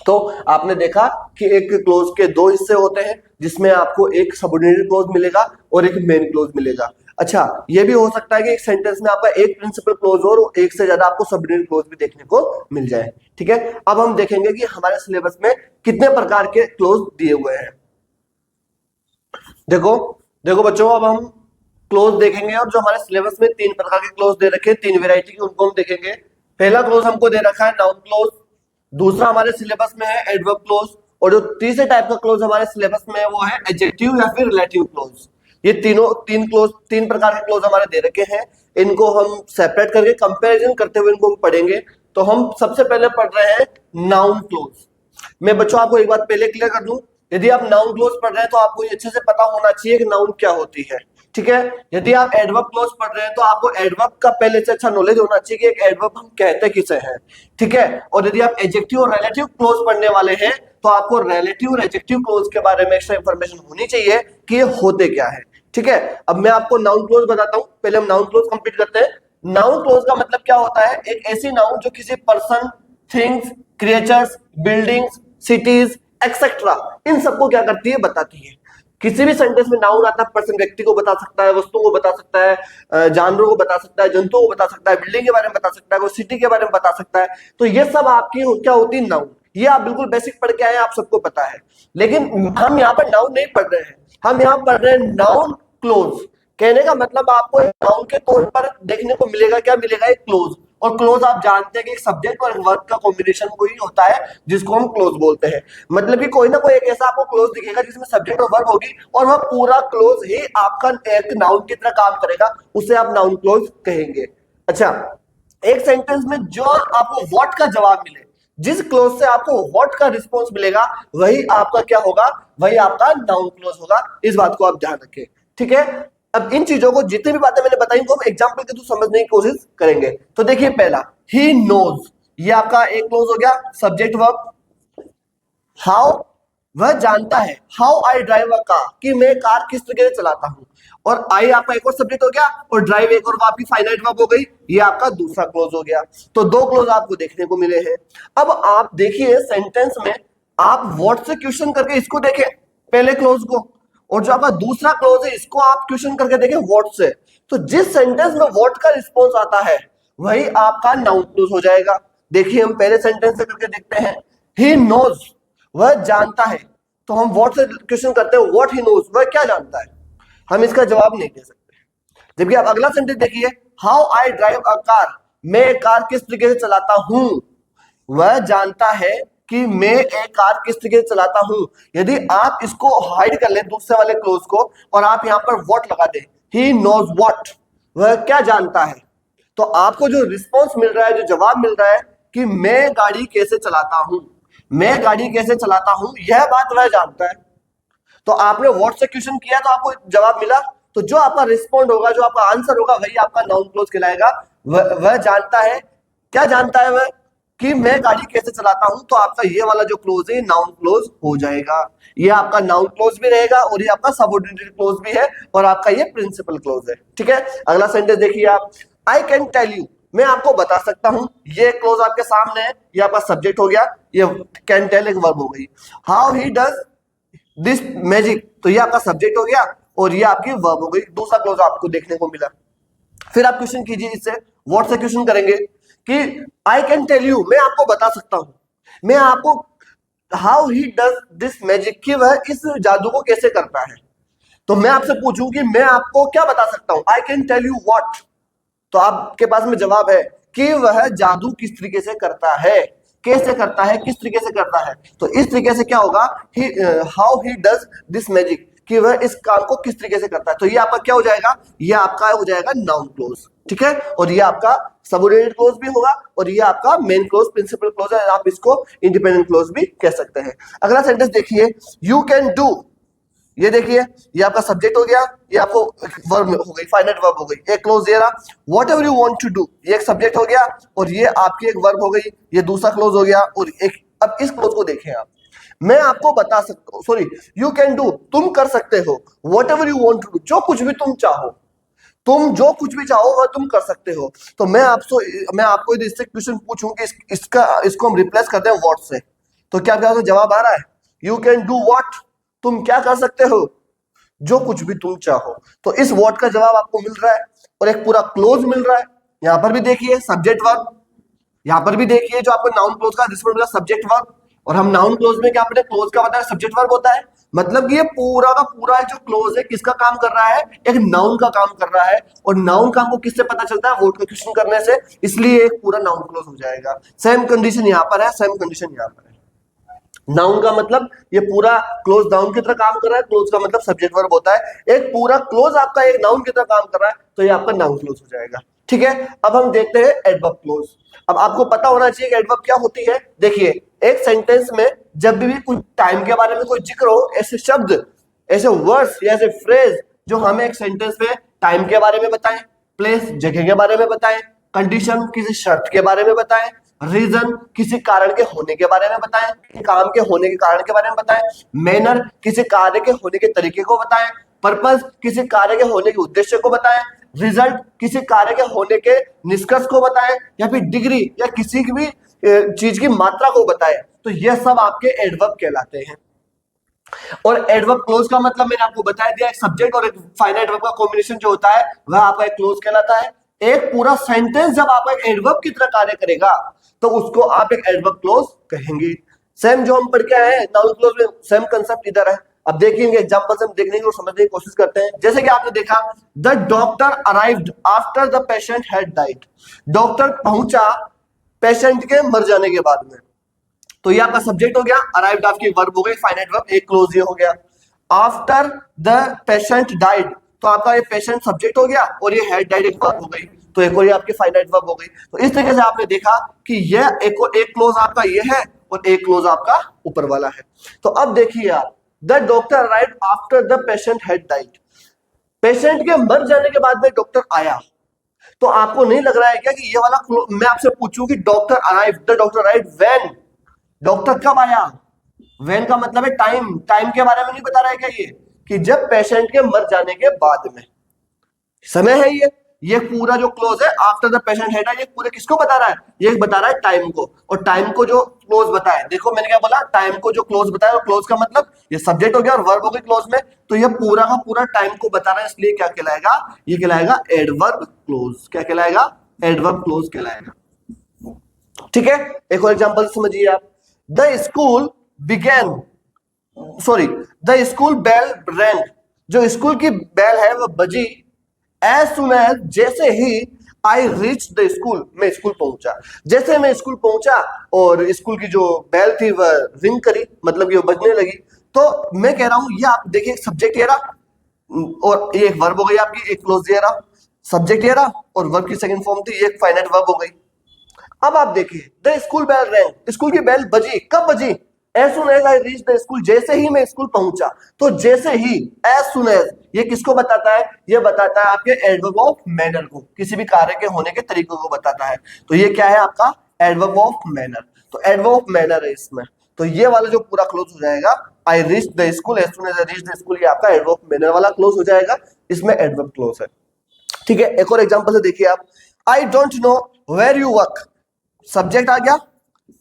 Speaker 1: तो आपने देखा कि एक क्लोज के दो हिस्से होते हैं, जिसमें आपको एक सबऑर्डिनेट क्लोज मिलेगा और एक मेन क्लोज मिलेगा। अच्छा, यह भी हो सकता है कि एक सेंटेंस में आपका एक प्रिंसिपल क्लोज हो और एक से ज्यादा आपको सबऑर्डिनेट क्लोज भी देखने को मिल जाए। ठीक है, अब हम देखेंगे कि हमारे सिलेबस में कितने प्रकार के क्लोज दिए हुए हैं। देखो बच्चों, अब हम क्लोज देखेंगे और जो हमारे सिलेबस में तीन प्रकार के क्लोज दे रखे हैं, तीन वेराइटी के, उनको हम देखेंगे। पहला क्लोज हमको दे रखा है नाउन क्लोज, दूसरा हमारे सिलेबस में है एडवर्ब क्लोज, और जो तीसरे टाइप का क्लोज हमारे सिलेबस में है वो है एडजेक्टिव या फिर रिलेटिव क्लोज। ये तीन प्रकार के क्लोज हमारे दे रखे हैं, इनको हम सेपरेट करके कंपैरिजन करते हुए इनको हम पढ़ेंगे। तो हम सबसे पहले पढ़ रहे हैं नाउन क्लोज। मैं बच्चों आपको एक बात पहले क्लियर कर दूं, यदि आप नाउन क्लोज पढ़ रहे हैं तो आपको ये अच्छे से पता होना चाहिए कि नाउन क्या होती है। ठीक है। यदि आप एडवर्ब क्लोज पढ़ रहे हैं तो आपको एडवर्ब का पहले से अच्छा नॉलेज होना चाहिए कि एक एडवर्ब हम कहते किसे हैं, ठीक है। और यदि आप एडजेक्टिव और रिलेटिव क्लोज पढ़ने वाले हैं तो आपको रिलेटिव और एडजेक्टिव क्लोज के बारे में एक्स्ट्रा इंफॉर्मेशन होनी चाहिए कि ये होते क्या है, ठीक है। अब मैं आपको नाउन क्लोज बताता हूं, पहले हम नाउन क्लोज कंप्लीट करते हैं। नाउन क्लोज का मतलब क्या होता है, एक ऐसी नाउन जो किसी person, things, creatures, buildings, cities etcetera इन सबको क्या करती है, बताती है। किसी भी सेंटेंस में नाउन आता है, पर्सन व्यक्ति को बता सकता है, वस्तुओं को बता सकता है, जानवरों को बता सकता है, जंतुओं को बता सकता है, बिल्डिंग के बारे में बता सकता है, कोई सिटी के बारे में बता सकता है। तो ये सब आपकी क्या होती है, नाउन। ये आप बिल्कुल बेसिक पढ़ के आए, आप सबको पता है। लेकिन हम यहाँ पर नाउन नहीं पढ़ रहे हैं, हम यहाँ पढ़ रहे हैं नाउन क्लोज। कहने का मतलब आपको नाउन के तौर पर देखने को मिलेगा, क्या मिलेगा, एक क्लोज। और क्लोज आप जानते हैं कि एक सब्जेक्ट और एक वर्ब का कॉम्बिनेशन कोई होता है जिसको हम क्लोज बोलते हैं। मतलब कि कोई ना कोई एक ऐसा आपको क्लोज दिखेगा जिसमें सब्जेक्ट और वर्ब होगी और वह पूरा क्लोज ही आपका एक नाउन की तरह काम करेगा, उसे आप नाउन क्लोज कहेंगे। अच्छा, एक सेंटेंस में जो आपको व्हाट का जवाब मिले, जिस क्लोज से आपको व्हाट का रिस्पॉन्स मिलेगा, वही आपका क्या होगा, वही आपका नाउन क्लोज होगा। इस बात को आप ध्यान रखें, ठीक है। अब इन चीजों को, जितनी भी बातें मैंने बताई, को हम एग्जांपल के थ्रू समझने की कोशिश करेंगे। तो देखिए, पहला ही नोज, ये आपका एक क्लोज हो गया, सब्जेक्ट वर्ब। हाउ, वह जानता है, how I drive a car, कि मैं कार किस तरीके से चलाता हूं। और आई आपका एक और सब्जेक्ट हो गया, और ड्राइव एक और आपकी फाइनाइट वर्ब हो गई, ये आपका दूसरा क्लोज हो गया। तो दो क्लोज आपको देखने को मिले हैं। अब आप देखिए सेंटेंस में, आप व्हाट से क्वेश्चन करके इसको देखें, पहले क्लोज को, और जो आपका दूसरा क्लोज है इसको आप क्वेश्चन करके देखें व्हाट से। तो जिस सेंटेंस में व्हाट का रिस्पॉन्स आता है वही आपका नाउन क्लोज हो जाएगा। देखिए, हम पहले सेंटेंस से करके देखते हैं। ही नोज, वह जानता है। तो हम व्हाट से क्वेश्चन करते हैं, व्हाट ही नोज, वह क्या जानता है, हम इसका जवाब नहीं दे सकते। जबकि आप अगला सेंटेंस देखिए, how I drive a car, मैं कार किस तरीके से चलाता हूं। वह जानता है कि मैं एक कार किस तरीके से चलाता हूं। यदि आप इसको हाइड कर ले दूसरे वाले क्लोज को और आप यहां पर व्हाट लगा दे, ही नोज व्हाट, वह क्या जानता है, तो आपको जो रिस्पॉन्स मिल रहा है, जो जवाब मिल रहा है कि मैं गाड़ी कैसे चलाता हूं, मैं गाड़ी कैसे चलाता हूं, यह बात वह जानता है। तो आपने व्हाट से क्वेश्चन किया तो आपको जवाब मिला, तो जो आपका रिस्पॉन्ड होगा, जो आपका आंसर होगा, वही आपका नाउन क्लोज कहलाएगा। वह जानता है, क्या जानता है वह, कि मैं गाड़ी कैसे चलाता हूं। तो आपका ये वाला जो क्लोज है नाउन क्लोज हो जाएगा। ये आपका नाउन क्लोज भी रहेगा और ये आपका सबऑर्डिनेटेड क्लोज भी है और आपका ये प्रिंसिपल क्लोज है, ठीक है। अगला सेंटेंस देखिए आप, आई कैन टेल यू, मैं आपको बता सकता हूं। ये क्लोज आपके सामने है, ये आपका सब्जेक्ट हो गया, ये कैन टेल एक वर्ब हो गई। How he does this magic, तो ये आपका सब्जेक्ट हो गया और ये आपकी वर्ब हो गई। दूसरा क्लोज आपको देखने को मिला। फिर आप क्वेश्चन कीजिए, इससे व्हाट से क्वेश्चन करेंगे कि आई कैन टेल यू, मैं आपको बता सकता हूं, मैं आपको, how he does this magic, कि वह इस जादू को कैसे करता है। तो मैं आपसे पूछूं कि मैं आपको क्या बता सकता हूं, I can tell you what, तो आपके पास में जवाब है कि वह जादू किस तरीके से करता है, कैसे करता है, किस तरीके से करता है। तो इस तरीके से क्या होगा, how he does this magic, कि वह इस काम को किस तरीके से करता है। तो ये आपका क्या हो जाएगा, ये आपका हो जाएगा नाउन क्लोज, ठीक है। और ये आपका सबऑर्डिनेट क्लोज भी होगा और ये आपका मेन क्लोज, प्रिंसिपल क्लोज है, आप इसको इंडिपेंडेंट क्लोज भी कह सकते हैं। अगला सेंटेंस देखिए, यू कैन डू, ये देखिए, ये आपका सब्जेक्ट हो गया, ये आपको वर्ब हो गई, फाइनाइट वर्ब हो गई। एक क्लोज ये रहा, whatever you want to do, ये एक सब्जेक्ट हो गया और ये आपकी एक वर्ब हो गई, ये दूसरा क्लोज हो गया। और एक, अब इस क्लोज को देखें आप, मैं आपको बता सकता हूं, सॉरी, यू कैन डू, तुम कर सकते हो, whatever you want to do, जो कुछ भी तुम चाहो, तुम जो कुछ भी चाहो वह तुम कर सकते हो। तो मैं आपको यदि इससे क्वेश्चन पूछूं कि इसको हम रिप्लेस करते हैं व्हाट से, तो क्या क्या जवाब आ रहा है, यू कैन डू व्हाट, तुम क्या कर सकते हो, जो कुछ भी तुम चाहो। तो इस व्हाट का जवाब आपको मिल रहा है और एक पूरा क्लोज मिल रहा है। यहां पर भी देखिए सब्जेक्ट वर्ब, यहां पर भी देखिए जो आपको नाउन क्लोज का रिस्पॉन्स मिला सब्जेक्ट वर्ब, और हम नाउन क्लोज में क्या पढ़े, क्लोज का बताया सब्जेक्ट वर्ब होता है। मतलब ये पूरा का पूरा जो क्लोज है किसका काम कर रहा है, एक नाउन का काम कर रहा है। और नाउन का हमको किससे पता चलता है, व्हाट का क्वेश्चन करने से, इसलिए एक पूरा नाउन क्लोज हो जाएगा। सेम कंडीशन यहां पर है, सेम कंडीशन यहां पर है। नाउन का मतलब ये पूरा क्लोज नाउन की तरह काम कर रहा है, क्लोज का मतलब सब्जेक्ट वर्ब होता है। एक पूरा क्लोज आपका एक नाउन की तरह काम कर रहा है, तो ये आपका नाउन क्लोज हो जाएगा, ठीक है। अब हम देखते हैं एडवर्ब क्लोज। अब आपको पता होना चाहिए कि एडवर्ब क्या होती है। देखिए, एक सेंटेंस में जब भी कुछ टाइम के बारे में कोई जिक्र हो, ऐसे शब्द, ऐसे वर्ड्स या ऐसे फ्रेज जो हमें एक सेंटेंस में टाइम के बारे में बताएं, प्लेस जगह के बारे में बताएं, कंडीशन किसी शर्त के बारे में बताएं, रीजन किसी कारण के होने के बारे में बताएं, काम के होने के कारण के बारे में बताएं, मैनर किसी कार्य के होने के तरीके को बताएं, पर्पस किसी कार्य के होने के उद्देश्य को बताएं, रिजल्ट किसी कार्य के होने के निष्कर्ष को बताएं, या फिर डिग्री या किसी की भी चीज की मात्रा को बताएं। तो यह सब आपके एडवर्ब कहलाते हैं। और एडवर्ब क्लोज का मतलब मैंने आपको बता दिया, एक सब्जेक्ट और एक फाइनाइट वर्ब का कॉम्बिनेशन जो होता है वह आपका एक क्लोज कहलाता है। एक पूरा सेंटेंस जब आपका एक एडवर्ब की तरह कार्य करेगा तो उसको आप एक एडवर्ब क्लोज कहेंगे। सेम जो हम पढ़ के आए हैं नाउन क्लोज में सेम कंसेप्ट इधर है। अब देखिए एग्जांपल से हम देखने की और समझने की कोशिश करते हैं। जैसे कि आपने देखा, the doctor arrived after the patient had died. Doctor पहुंचा पेशेंट के मर जाने के बाद में। तो ये आपका सब्जेक्ट हो गया, अराइव्ड आपकी वर्ब हो गई, फाइनाइट वर्ब, एक क्लोज ये हो गया। आफ्टर द पेशेंट डाइड, तो आपका ये पेशेंट सब्जेक्ट हो गया और ये हैड डाइड एक वर्ब हो गई, तो एक और ये आपकी फाइनाइट वर्ब हो गई। तो इस तरीके से आपने देखा कि ये एक क्लोज आपका ये है और एक क्लोज आपका ऊपर वाला है। तो अब देखिए आप, the doctor arrived after the patient had died. Patient के मर जाने के बाद में डॉक्टर आया। तो आपको नहीं लग रहा है क्या कि ये वाला मैं आपसे पूछूं कि doctor arrived, the doctor arrived when, doctor कब आया? व्हेन का मतलब है टाइम, टाइम के बारे में नहीं बता रहा है क्या ये, कि जब पेशेंट के मर जाने के बाद में समय है। ये पूरा जो क्लोज है आफ्टर द पेशेंट हेड है, ये पूरे किसको बता रहा है? ये बता रहा है टाइम को। और टाइम को जो क्लोज बताए, देखो मैंने क्या बोला, टाइम को जो क्लोज बताया, और क्लोज का मतलब ये सब्जेक्ट हो गया और वर्ब हो गई क्लोज में, तो ये पूरा का पूरा टाइम को बता रहा है, इसलिए क्या कहलाएगा? ये कहलाएगा एडवर्ब क्लोज। क्या कहलाएगा? एडवर्ब क्लोज कहलाएगा। ठीक है, एक और एग्जांपल समझिए आप। The school begin, sorry, the school bell rang. जो स्कूल की बेल है वो बजी एज सुन एज, जैसे ही आई रीच द स्कूल, मैं स्कूल पहुंचा। जैसे मैं स्कूल पहुंचा और स्कूल की जो बेल थी वह रिंग करी, मतलब ये बजने लगी। तो मैं कह रहा हूं, ये आप देखिए सब्जेक्ट ये रहा और ये एक वर्ब हो गई आपकी, एक क्लोज ये रहा, सब्जेक्ट ये रहा और वर्ब की सेकंड फॉर्म थी, एक फाइनाइट वर्ब हो गई। अब आप देखिए, the school bell rang, school की बेल बजी, कब बजी? As soon as I reach the school, जैसे ही मैं स्कूल पहुंचा। तो जैसे ही, एज सुन एज, ये किसको बताता है? ये बताता है आपके एडवर्ब ऑफ मैनर को, किसी भी कार्य के होने के तरीकों को बताता है। तो ये क्या है आपका? Adverb of manner. तो एडवर्ब ऑफ मैनर है इसमें। तो ये वाला जो पूरा क्लोज हो जाएगा, I reach the school, as soon as I reach the school, ये आपका एडवर्ब ऑफ मैनर वाला क्लोज हो जाएगा, इसमें एडवर्ब क्लोज है। ठीक है, एक और एग्जांपल से देखिए आप। I don't know where you work, subject आ गया,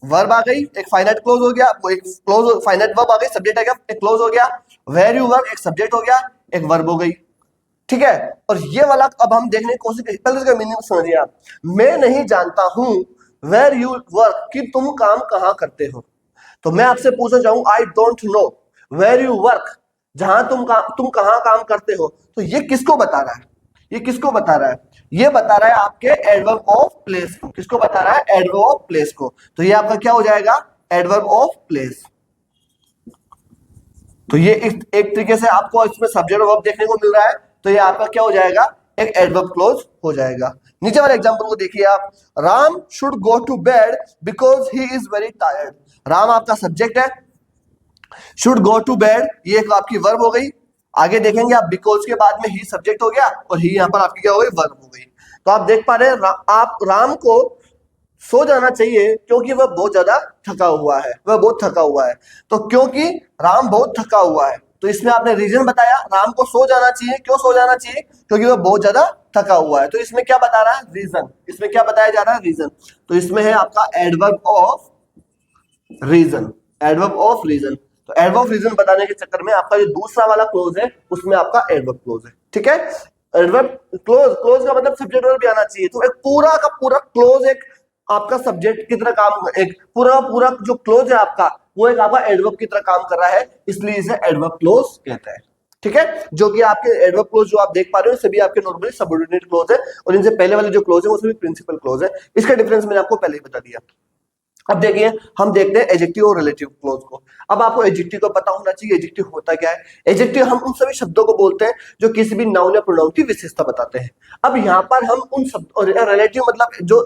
Speaker 1: वर्ब आ गई, एक फाइनाइट क्लोज हो गया, वो एक क्लोज फाइनाइट वर्ब आ गई, सब्जेक्ट आ गया, एक क्लोज हो गया। वेयर यू वर्क, एक सब्जेक्ट हो गया, एक वर्ब हो गई। ठीक है, और ये वाला अब हम देखने की कोशिश करें, पहले इसका मीनिंग समझिए आप। मैं नहीं जानता हूं वेयर यू वर्क, कि तुम काम कहां करते हो। तो मैं आपसे पूछना चाहूं, I don't know where you work, जहां तुम कहां काम करते हो। तो ये किसको बता रहा है? ये किसको बता रहा है? ये बता रहा है आपके एडवर्ब ऑफ प्लेस को। किसको बता रहा है? एडवर्ब ऑफ प्लेस को। तो ये आपका क्या हो जाएगा? Adverb of place. तो ये एक तरीके से आपको इसमें सब्जेक्ट और वर्ब देखने को मिल रहा है। तो ये आपका क्या हो जाएगा? एक एडवर्ब क्लोज हो जाएगा। नीचे वाले एग्जांपल को देखिए आप। Ram should go to bed because he is very tired. Ram आपका सब्जेक्ट है, शुड गो टू बेड ये आपकी वर्ब हो गई। आगे देखेंगे आप, बिकॉज के बाद में ही सब्जेक्ट हो गया और ही यहां पर आपकी क्या हो गई? वर्ब हो गई। तो आप देख पा रहे हैं, आप राम को सो जाना चाहिए क्योंकि वह बहुत ज्यादा थका हुआ है, वह बहुत थका हुआ है। तो क्योंकि राम बहुत थका हुआ है, तो इसमें आपने रीजन बताया, राम को सो जाना चाहिए। क्यों सो जाना चाहिए? क्योंकि वह बहुत ज्यादा थका हुआ है। तो इसमें क्या बता रहा है? रीजन। इसमें क्या बताया जा रहा है? रीजन। तो इसमें है आपका adverb of reason, adverb of reason. तो एडवर्ब ऑफ रीजन बताने के चक्कर में आपका जो दूसरा वाला क्लोज है उसमें आपका एडवर्ब क्लोज है। ठीक है, एडवर्ब क्लोज, क्लोज का मतलब सब्जेक्ट वर्ब भी आना चाहिए। तो एक पूरा का पूरा क्लोज एक आपका सब्जेक्ट की तरह काम, एक पूरा पूरा जो क्लोज है आपका, वो एक आपका एडवर्ब की तरह काम कर रहा है, इसलिए इसे एडवर्ब क्लोज कहते हैं। ठीक है, जो कि आपके एडवर्ब क्लोज जो आप देख पा रहे हो सभी आपके नॉर्मली सबऑर्डिनेट क्लोज है, और इनसे पहले वाले जो क्लोज है वो सभी प्रिंसिपल क्लोज है। इसका डिफरेंस मैंने आपको पहले ही बता दिया। अब देखिए, हम देखते हैं एडजेक्टिव और रिलेटिव क्लोज को। अब आपको एडजेक्टिव का पता होना चाहिए, एडजेक्टिव होता क्या है। एडजेक्टिव हम उन सभी शब्दों को बोलते हैं जो किसी भी नाउन या प्रोनाउन की विशेषता बताते हैं। अब यहाँ पर हम उन शब्द, और रिलेटिव मतलब जो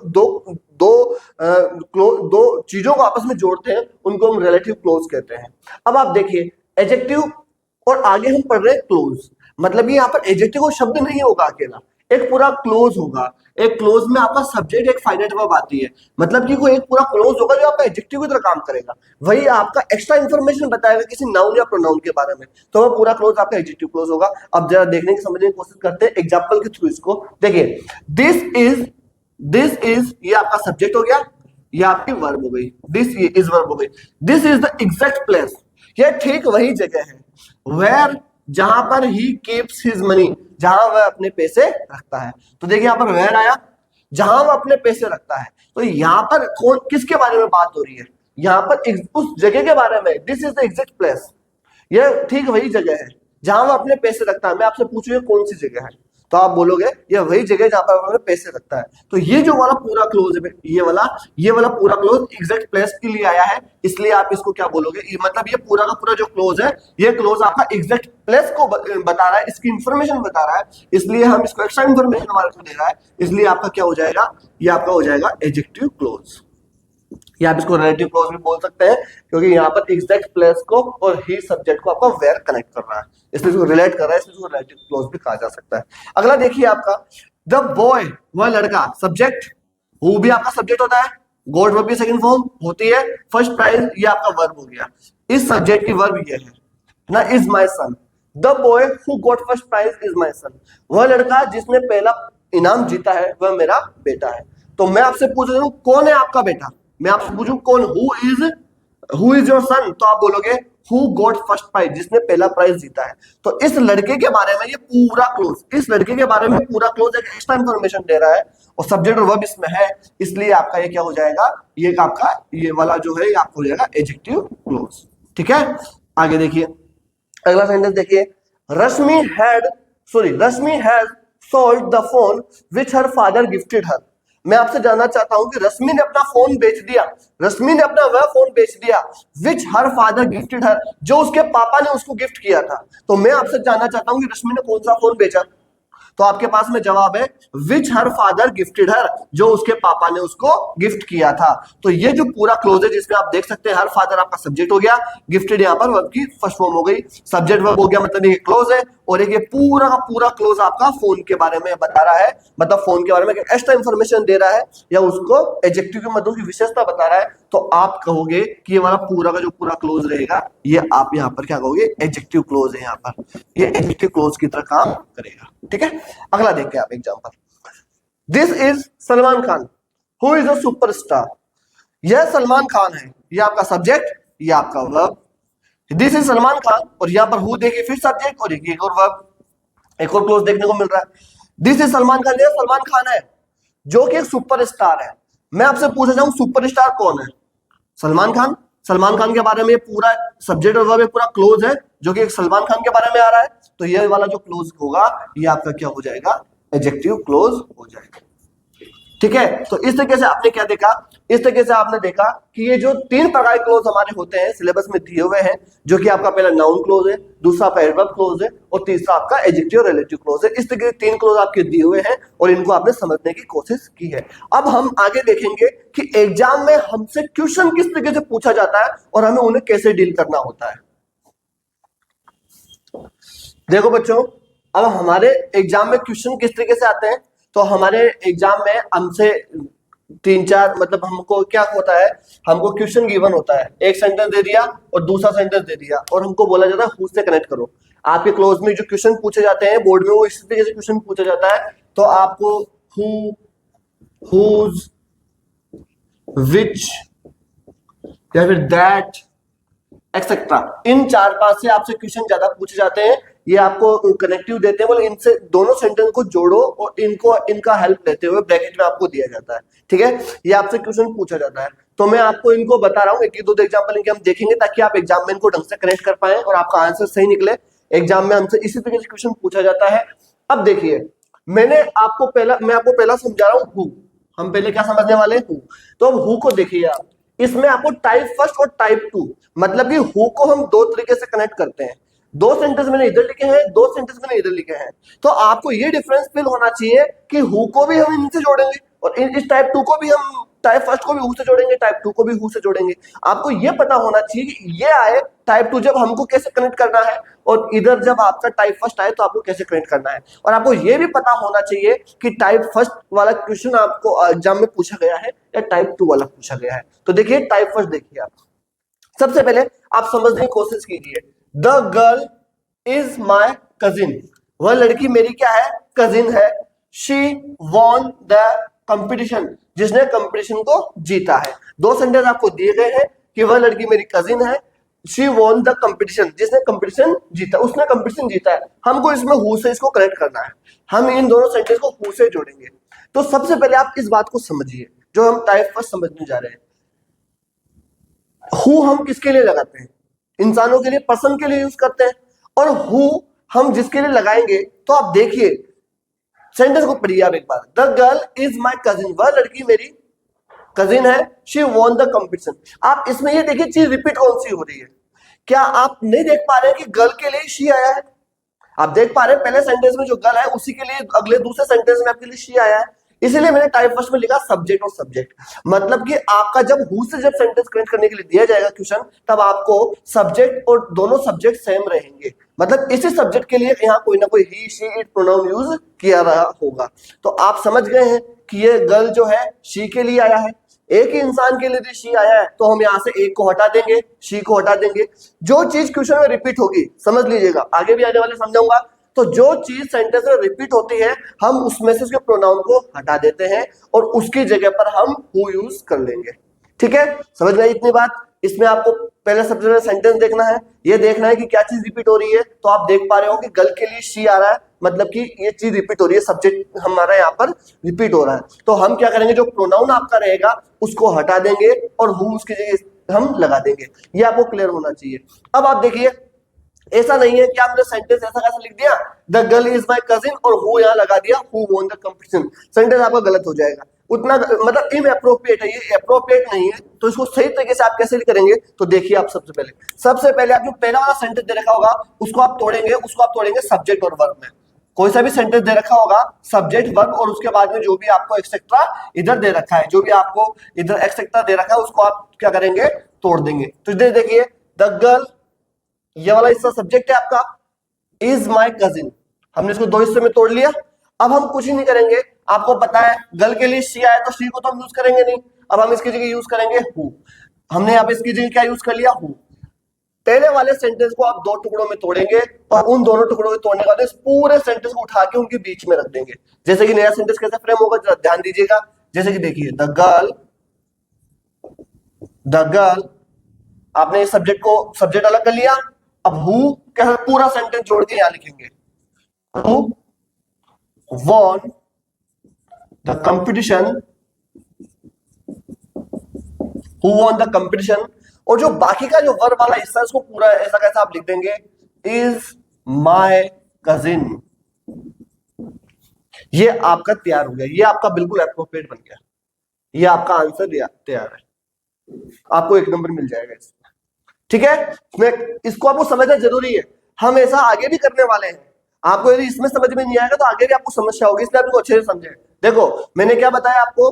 Speaker 1: दो चीजों को आपस में जोड़ते हैं उनको हम रिलेटिव क्लोज कहते हैं। अब आप देखिए, एडजेक्टिव और आगे हम पढ़ रहे हैं क्लोज, मतलब ये यहाँ पर एडजेक्टिव शब्द नहीं होगा अकेला, एक पूरा क्लोज होगा। एक क्लोज में आपका सब्जेक्ट एक फाइनाइट वर्ब आती है, मतलब कि कोई एक पूरा क्लोज होगा जो आपका एडजेक्टिव की तरह काम करेगा। वही आपका एक्स्ट्रा इंफॉर्मेशन बताएगा किसी नाउन या प्रोनाउन के बारे में, तो वो पूरा क्लोज आपका एडजेक्टिव क्लोज होगा। अब जरा देखने की समझने की कोशिश करते हैं एग्जांपल के थ्रू इसको। देखिए, दिस इज ये आपका सब्जेक्ट हो गया, ये आपकी वर्ब हो गई, दिस इज वर्ब हो गई। This is the exact place, ये ठीक वही जगह है वेयर जहां पर ही कीप्स हिज मनी, जहां वह अपने पैसे रखता है। तो देखिए यहाँ पर वेयर आया, जहां वह अपने पैसे रखता है। तो यहाँ पर कौन किसके बारे में बात हो रही है, यहाँ पर उस जगह के बारे में। This is the exact place, ये ठीक वही जगह है जहां वह अपने पैसे रखता है। मैं आपसे पूछूंगा कौन सी जगह है, तो आप बोलोगे ये वही जगह जहां पर अपने पैसे रखता है। तो ये जो वाला पूरा क्लोज है, ये वाला पूरा क्लोज एग्जैक्ट प्लेस के लिए आया है, इसलिए आप इसको क्या बोलोगे, ये मतलब ये पूरा का पूरा जो क्लोज है, ये क्लोज आपका एग्जैक्ट प्लेस को बता रहा है, इसकी इंफॉर्मेशन बता रहा है, इसलिए हम इसको एक्स्ट्रा इंफॉर्मेशन हमारे को दे रहा है, इसलिए आपका क्या हो जाएगा, ये आपका हो जाएगा एडजेक्टिव क्लोज। या आप इसको रिलेटिव क्लोज भी बोल सकते हैं, क्योंकि यहाँ पर एग्जैक्ट प्लेस को और ही सब्जेक्ट को आपका वेयर कनेक्ट कर रहा है, इसलिए इसको रिलेट कर रहा है, इसलिए इसको रिलेटिव क्लोज भी कहा जा सकता है। अगला देखिए आपका द बॉय, वह लड़का, सब्जेक्ट, हु भी आपका सब्जेक्ट होता है, गॉट वर्ब की सेकंड फॉर्म होती है, फर्स्ट प्राइज ये आपका वर्ब हो गया, इस सब्जेक्ट की वर्ब ये है ना, is my son. The boy who got first prize is my son, वह लड़का जिसने पहला इनाम जीता है वह मेरा बेटा है। तो मैं आपसे पूछ रहा हूं कौन है आपका बेटा, मैं आपसे पूछूं कौन, हु इज योर सन, तो आप बोलोगे हु गॉट फर्स्ट प्राइज, जिसने पहला प्राइज जीता है। तो इस लड़के के बारे में ये पूरा क्लोज, इस लड़के के बारे में पूरा क्लोज एक एक्स्ट्रा इंफॉर्मेशन दे रहा है, और सब्जेक्ट और वर्ब इसमें है, इसलिए आपका ये क्या हो जाएगा, ये आपका ये वाला जो है ये आपको हो जाएगा एडजेक्टिव क्लोज। ठीक है, आगे देखिए अगला सेंटेंस देखिए, Rashmi had sold the phone which her father gifted her. मैं आपसे जानना चाहता हूं कि रश्मि ने अपना फोन बेच दिया, रश्मि ने अपना वह फोन बेच दिया विच हर फादर गिफ्टेड हर, जो उसके पापा ने उसको गिफ्ट किया था। तो मैं आपसे जानना चाहता हूं कि रश्मि ने कौन सा फोन बेचा, तो आपके पास में जवाब है विच हर फादर गिफ्टेड हर, जो उसके पापा ने उसको गिफ्ट किया था। तो ये जो पूरा क्लोज है जिसमें आप देख सकते हैं हर फादर आपका सब्जेक्ट हो गया, गिफ्टेड यहाँ पर वर्ब की फर्स्ट फॉर्म हो गई, सब्जेक्ट वर्ब हो गया, मतलब ये क्लोज है, और एक ये पूरा का पूरा क्लोज आपका फोन के बारे में बता रहा है, मतलब फोन के बारे में एक्स्ट्रा इंफॉर्मेशन दे रहा है या उसको एडजेक्टिव के मतलब की विशेषता बता रहा है। तो आप कहोगे कि ये वाला पूरा का जो पूरा क्लोज रहेगा ये आप यहाँ पर क्या कहोगे, एडजेक्टिव क्लोज है, यहाँ पर ये एडजेक्टिव क्लोज की तरह काम करेगा। ठीक है, अगला देखिए आप example, this is Salman Khan who is a superstar. यह सलमान खान है, ये आपका सब्जेक्ट, ये आपका verb, this is Salman Khan, और यहां पर हु देखिए फिर सब्जेक्ट और एक और वर्ब, एक और क्लोज देखने को मिल रहा है। दिस इज सलमान खान, ये सलमान खान है जो कि एक सुपरस्टार है। मैं आपसे पूछना चाहूं सुपरस्टार कौन है, सलमान खान। सलमान खान के बारे में ये पूरा सब्जेक्ट और वर्ब पूरा क्लोज है जो कि एक सलमान खान के बारे में आ रहा है, तो ये वाला जो क्लोज होगा ये आपका क्या हो जाएगा, एडजेक्टिव क्लोज हो जाएगा। ठीक है, तो इस तरीके से आपने क्या देखा, इस तरीके से आपने देखा कि ये जो तीन प्रकार के क्लोज हमारे होते हैं सिलेबस में दिए हुए हैं, जो कि आपका पहला नाउन क्लोज है, दूसरा आपका एडवर्ब क्लोज है, और तीसरा आपका एडजेक्टिव रिलेटिव क्लोज है। इस तरीके से तीन क्लोज आपके दिए हुए हैं और इनको आपने समझने की कोशिश की है। अब हम आगे देखेंगे कि एग्जाम में हमसे क्वेश्चन किस तरीके से पूछा जाता है और हमें उन्हें कैसे डील करना होता है। देखो बच्चों, अब हमारे एग्जाम में क्वेश्चन किस तरीके से आते हैं, तो हमारे एग्जाम में हमसे तीन चार मतलब हमको क्या होता है, हमको क्वेश्चन गिवन होता है, एक सेंटेंस दे दिया और दूसरा सेंटेंस दे दिया और हमको बोला जाता है हु से कनेक्ट करो। आपके क्लोज में जो क्वेश्चन पूछे जाते हैं बोर्ड में वो इस तरीके से क्वेश्चन पूछा जाता है, तो आपको हु, हुज, विच या फिर दैट एक्सेट्रा, इन चार पांच से आपसे क्वेश्चन ज्यादा पूछे जाते हैं। ये आपको कनेक्टिव देते हैं, बोले इनसे दोनों सेंटेंस को जोड़ो और इनको इनका हेल्प लेते हुए ब्रैकेट में आपको दिया जाता है। ठीक है, ये आपसे क्वेश्चन पूछा जाता है, तो मैं आपको इनको बता रहा हूँ, एक दो एग्जाम्पल इनके हम देखेंगे ताकि आप एग्जाम में इनको ढंग से कनेक्ट कर पाए और आपका आंसर सही निकले। एग्जाम में हमसे इसी तरीके से क्वेश्चन पूछा जाता है। अब देखिए, मैं आपको पहला समझा रहा हूँ हु, हम पहले क्या समझने वाले हैं, हु। तो अब हु को देखिए आप, इसमें आपको टाइप फर्स्ट और टाइप टू, मतलब कि हु को हम दो तरीके से कनेक्ट करते हैं। दो सेंटेंस मैंने इधर लिखे हैं, दो सेंटेंस मैंने इधर लिखे हैं, तो आपको ये डिफरेंस फील होना चाहिए कि हु को भी हम इनसे जोड़ेंगे और इस टाइप टू को भी हम टाइप फर्स्ट को भी हु से जोड़ेंगे, टाइप टू को भी हु से जोड़ेंगे। आपको ये पता होना चाहिए कि ये आए टाइप टू जब हमको कैसे कनेक्ट करना है, और इधर जब आपका टाइप फर्स्ट आए तो आपको कैसे कनेक्ट करना है। और आपको ये भी पता होना चाहिए कि टाइप फर्स्ट वाला क्वेश्चन आपको एग्जाम में पूछा गया है या टाइप टू वाला पूछा गया है। तो देखिए टाइप फर्स्ट देखिए आप, सबसे पहले आप समझने की कोशिश कीजिए। The girl is my cousin, वह लड़की मेरी क्या है, कजिन है। शी वॉन द कंपटीशन, जिसने कंपटीशन को जीता है। दो सेंटेंस आपको दिए गए हैं कि वह लड़की मेरी कजिन है, शी वॉन द कंपटीशन, जिसने कंपटीशन जीता, उसने कंपटीशन जीता है। हमको इसमें हु से इसको कनेक्ट करना है, हम इन दोनों सेंटेंस को हु से जोड़ेंगे। तो सबसे पहले आप इस बात को समझिए जो हम टाइप फर्स्ट समझने जा रहे हैं। हु हम किसके लिए लगाते हैं, इंसानों के लिए, पर्सन के लिए यूज करते हैं। और हु हम जिसके लिए लगाएंगे, तो आप देखिए सेंटेंस को पढ़िए आप एक बार। The girl is my cousin, वह लड़की मेरी कजिन है। She won the competition. आप इसमें ये देखिए चीज रिपीट कौन सी हो रही है। क्या आप नहीं देख पा रहे हैं कि गर्ल के लिए शी आया है? आप देख पा रहे हैं पहले सेंटेंस में जो गर्ल है उसी के लिए अगले दूसरे सेंटेंस में आपके लिए शी आया है। इसीलिए मैंने टाइप फर्स्ट में लिखा सब्जेक्ट और सब्जेक्ट। मतलब कि आपका जब हु से जब सेंटेंस कनेक्ट करने के लिए दिया जाएगा क्वेश्चन, तब आपको सब्जेक्ट और दोनों सब्जेक्ट सेम रहेंगे। मतलब इसी सब्जेक्ट के लिए यहाँ कोई ना कोई ही, शी, इट प्रोनाउन यूज किया रहा होगा। तो आप समझ गए हैं कि ये गर्ल जो है शी के लिए आया है। एक ही इंसान के लिए भी शी आया है, तो हम यहाँ से एक को हटा देंगे, शी को हटा देंगे। जो चीज क्वेश्चन में रिपीट होगी, समझ लीजिएगा, आगे भी आने वाले समझाऊंगा। तो जो चीज सेंटेंस में रिपीट होती है, हम उसमें से उसके प्रोनाउन को हटा देते हैं और उसकी जगह पर हम हु यूज कर लेंगे। ठीक है, समझ में आई इतनी बात? इसमें आपको पहले सबसे पहले सेंटेंस देखना है, ये देखना है कि क्या चीज रिपीट हो रही है। तो आप देख पा रहे हो कि गर्ल के लिए शी आ रहा है, मतलब कि ये चीज रिपीट हो रही है, सब्जेक्ट हमारा यहाँ पर रिपीट हो रहा है। तो हम क्या करेंगे, जो प्रोनाउन आपका रहेगा उसको हटा देंगे और हु उसकी जगह हम लगा देंगे। ये आपको क्लियर होना चाहिए। अब आप देखिए, ऐसा नहीं है कि आपने सेंटेंस ऐसा कैसा लिख दिया, the girl is my cousin, और हु यहाँ लगा दिया, who won the competition. Sentence आपका गलत हो जाएगा, उतना मतलब इनएप्रोप्रिएट है, ये एप्रोप्रिएट नहीं है। तो इसको सही तरीके से आप कैसे करेंगे, तो देखिए आप सबसे पहले आप जो पहला वाला सेंटेंस दे रखा होगा उसको आप तोड़ेंगे सब्जेक्ट और वर्ब में। कोई सा भी सेंटेंस दे रखा होगा, सब्जेक्ट वर्ब और उसके बाद में जो भी आपको एक्सेट्रा इधर दे रखा है, जो भी आपको इधर एक्सेट्रा दे रखा है, उसको आप क्या करेंगे, तोड़ देंगे। तो इधर देखिए, द गर्ल, ये वाला हिस्सा सब्जेक्ट है आपका, इज माई कजिन, हमने इसको दो हिस्से में तोड़ लिया। अब हम कुछ ही नहीं करेंगे, आपको पता है गर्ल के लिए शी आया, तो शी को तो हम यूज करेंगे नहीं। अब हम इसकी जगह यूज करेंगे हु। हमने यहाँ पे इसकी जगह क्या यूज कर लिया, हु। पहले वाले सेंटेंस को आप दो टुकड़ों में तोड़ेंगे और उन दोनों टुकड़ों को तोड़ने के बाद इस पूरे सेंटेंस को उठा के उनके बीच में रख देंगे। जैसे कि नया सेंटेंस कैसे फ्रेम होगा, जरा ध्यान दीजिएगा। जैसे कि देखिए, द गर्ल, आपने इस सब्जेक्ट को सब्जेक्ट अलग कर लिया। अब हु क्या, पूरा सेंटेंस जोड़ के यहां लिखेंगे, who won the competition, who won the competition. और जो बाकी का जो वर्ब वाला हिस्सा है उसको पूरा ऐसा कैसा आप लिख देंगे, इज माई कजिन। ये आपका तैयार हो गया, ये आपका बिल्कुल एप्रोप्रिएट बन गया, ये आपका आंसर तैयार है, आपको 1 नंबर मिल जाएगा इसमें। ठीक है, इसको आपको समझना जरूरी है, हम ऐसा आगे भी करने वाले हैं। आपको यदि इसमें समझ में नहीं आएगा तो आगे भी आपको समस्या होगी, इसलिए आपको अच्छे से समझे। देखो मैंने क्या बताया आपको,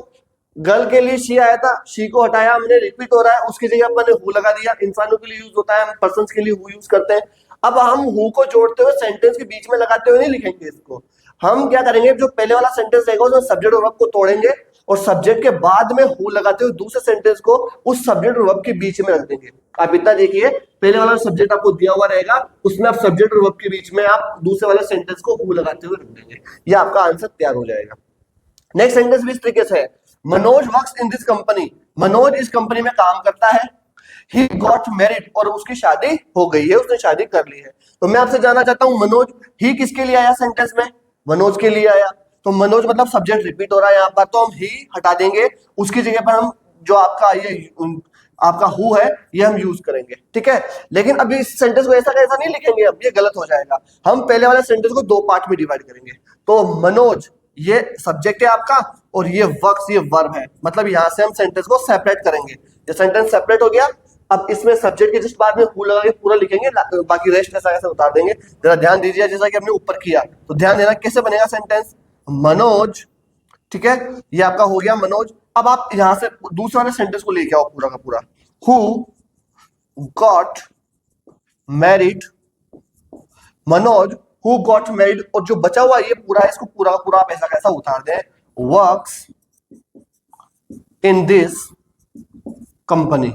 Speaker 1: गर्ल के लिए शी आया था, शी को हटाया हमने, रिपीट हो रहा है, उसकी जगह मैंने हु लगा दिया। इंसानों के लिए यूज होता है, हम पर्सन के लिए हु यूज करते हैं। अब हम हु को जोड़ते हुए सेंटेंस के बीच में लगाते हुए नहीं लिखेंगे इसको। हम क्या करेंगे, जो पहले वाला सेंटेंस रहेगा उसमें सब्जेक्ट और वर्ब को तोड़ेंगे और सब्जेक्ट के बाद में हु लगाते हुए दूसरे सेंटेंस को उस सब्जेक्ट और वर्ब के बीच में रख देंगे। आप इतना देखिए, पहले वाला सब्जेक्ट आपको दिया हुआ रहेगा, उसमें आप सब्जेक्ट और वर्ब के बीच में आप दूसरे वाले सेंटेंस को हु लगाते हुए रख देंगे। ये आपका आंसर तैयार हो जाएगा। नेक्स्ट सेंटेंस भी इस तरीके से है, Manoj works in this company, Manoj इस कंपनी में काम करता है। ही गॉट मैरिड, और उसकी शादी हो गई है, उसने शादी कर ली है। तो मैं आपसे जानना चाहता हूं, मनोज ही किसके लिए आया सेंटेंस में, मनोज के लिए आया। तो मनोज मतलब सब्जेक्ट रिपीट हो रहा है यहाँ पर, तो हम ही हटा देंगे, उसकी जगह पर हम जो आपका ये आपका हु है ये हम यूज करेंगे। ठीक है, लेकिन अभी इस सेंटेंस को ऐसा कैसा नहीं लिखेंगे, अब ये गलत हो जाएगा। हम पहले वाले सेंटेंस को 2 पार्ट में डिवाइड करेंगे। तो मनोज ये सब्जेक्ट है आपका और ये वर्क्स ये वर्ब है, मतलब यहां से हम सेंटेंस को सेपरेट करेंगे। ये सेंटेंस सेपरेट हो गया। अब इसमें सब्जेक्ट के जस्ट बाद में हु लगा के पूरा लिखेंगे, बाकी रेस्ट ऐसा कैसे उतार देंगे। जरा ध्यान दीजिए, जैसा कि हमने ऊपर किया, तो ध्यान देना कैसे बनेगा सेंटेंस, मनोज। ठीक है, ये आपका हो गया मनोज। अब आप यहां से दूसरे वाले सेंटेंस को लेके आओ पूरा का पूरा, who got married, Manoj who got married, और जो बचा हुआ ये पूरा, इसको पूरा पूरा आप ऐसा कैसा उतार दें, works in this company,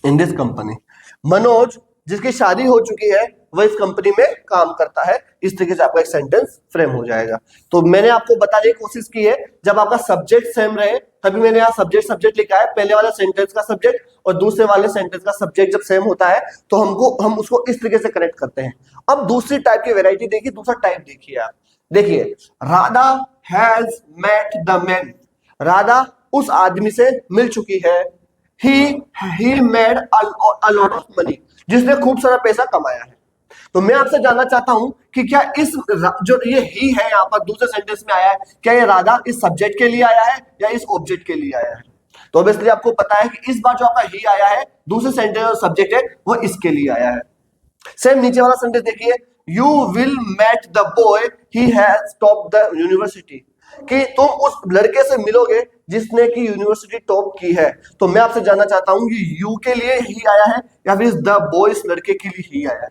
Speaker 1: in this company. Manoj जिसकी शादी हो चुकी है वह इस कंपनी में काम करता है। इस तरीके से आपका एक सेंटेंस फ्रेम हो जाएगा। तो मैंने आपको बताने की कोशिश की है, जब आपका सब्जेक्ट सेम रहे तभी मैंने यहाँ सब्जेक्ट सब्जेक्ट लिखा है, पहले वाले सेंटेंस का सब्जेक्ट और दूसरे वाले सेंटेंस का सब्जेक्ट जब सेम होता है तो हम उसको इस तरीके से कनेक्ट करते हैं। अब दूसरी टाइप की वेराइटी देखिए, दूसरा टाइप देखिए आप, देखिए Radha has met the man, Radha उस आदमी से मिल चुकी है, he made a lot of money, जिसने खूब सारा पैसा कमाया है। तो मैं आपसे जानना चाहता हूं कि क्या इस जो ये ही है यहाँ पर दूसरे सेंटेंस में आया है, क्या ये राधा इस सब्जेक्ट के लिए आया है या इस ऑब्जेक्ट के लिए आया है? तो ऑब्वियसली आपको पता है कि इस बार जो आपका ही आया है दूसरे सेंटेंस और सब्जेक्ट है वो इसके लिए आया है। सेम नीचे वाला सेंटेंस देखिए, you will met the boy he has top the university, कि तुम उस लड़के से मिलोगे जिसने की यूनिवर्सिटी टॉप की है। तो मैं आपसे जानना चाहता हूं कि यू के लिए ही आया है या फिर द बॉय इस लड़के के लिए ही आया है,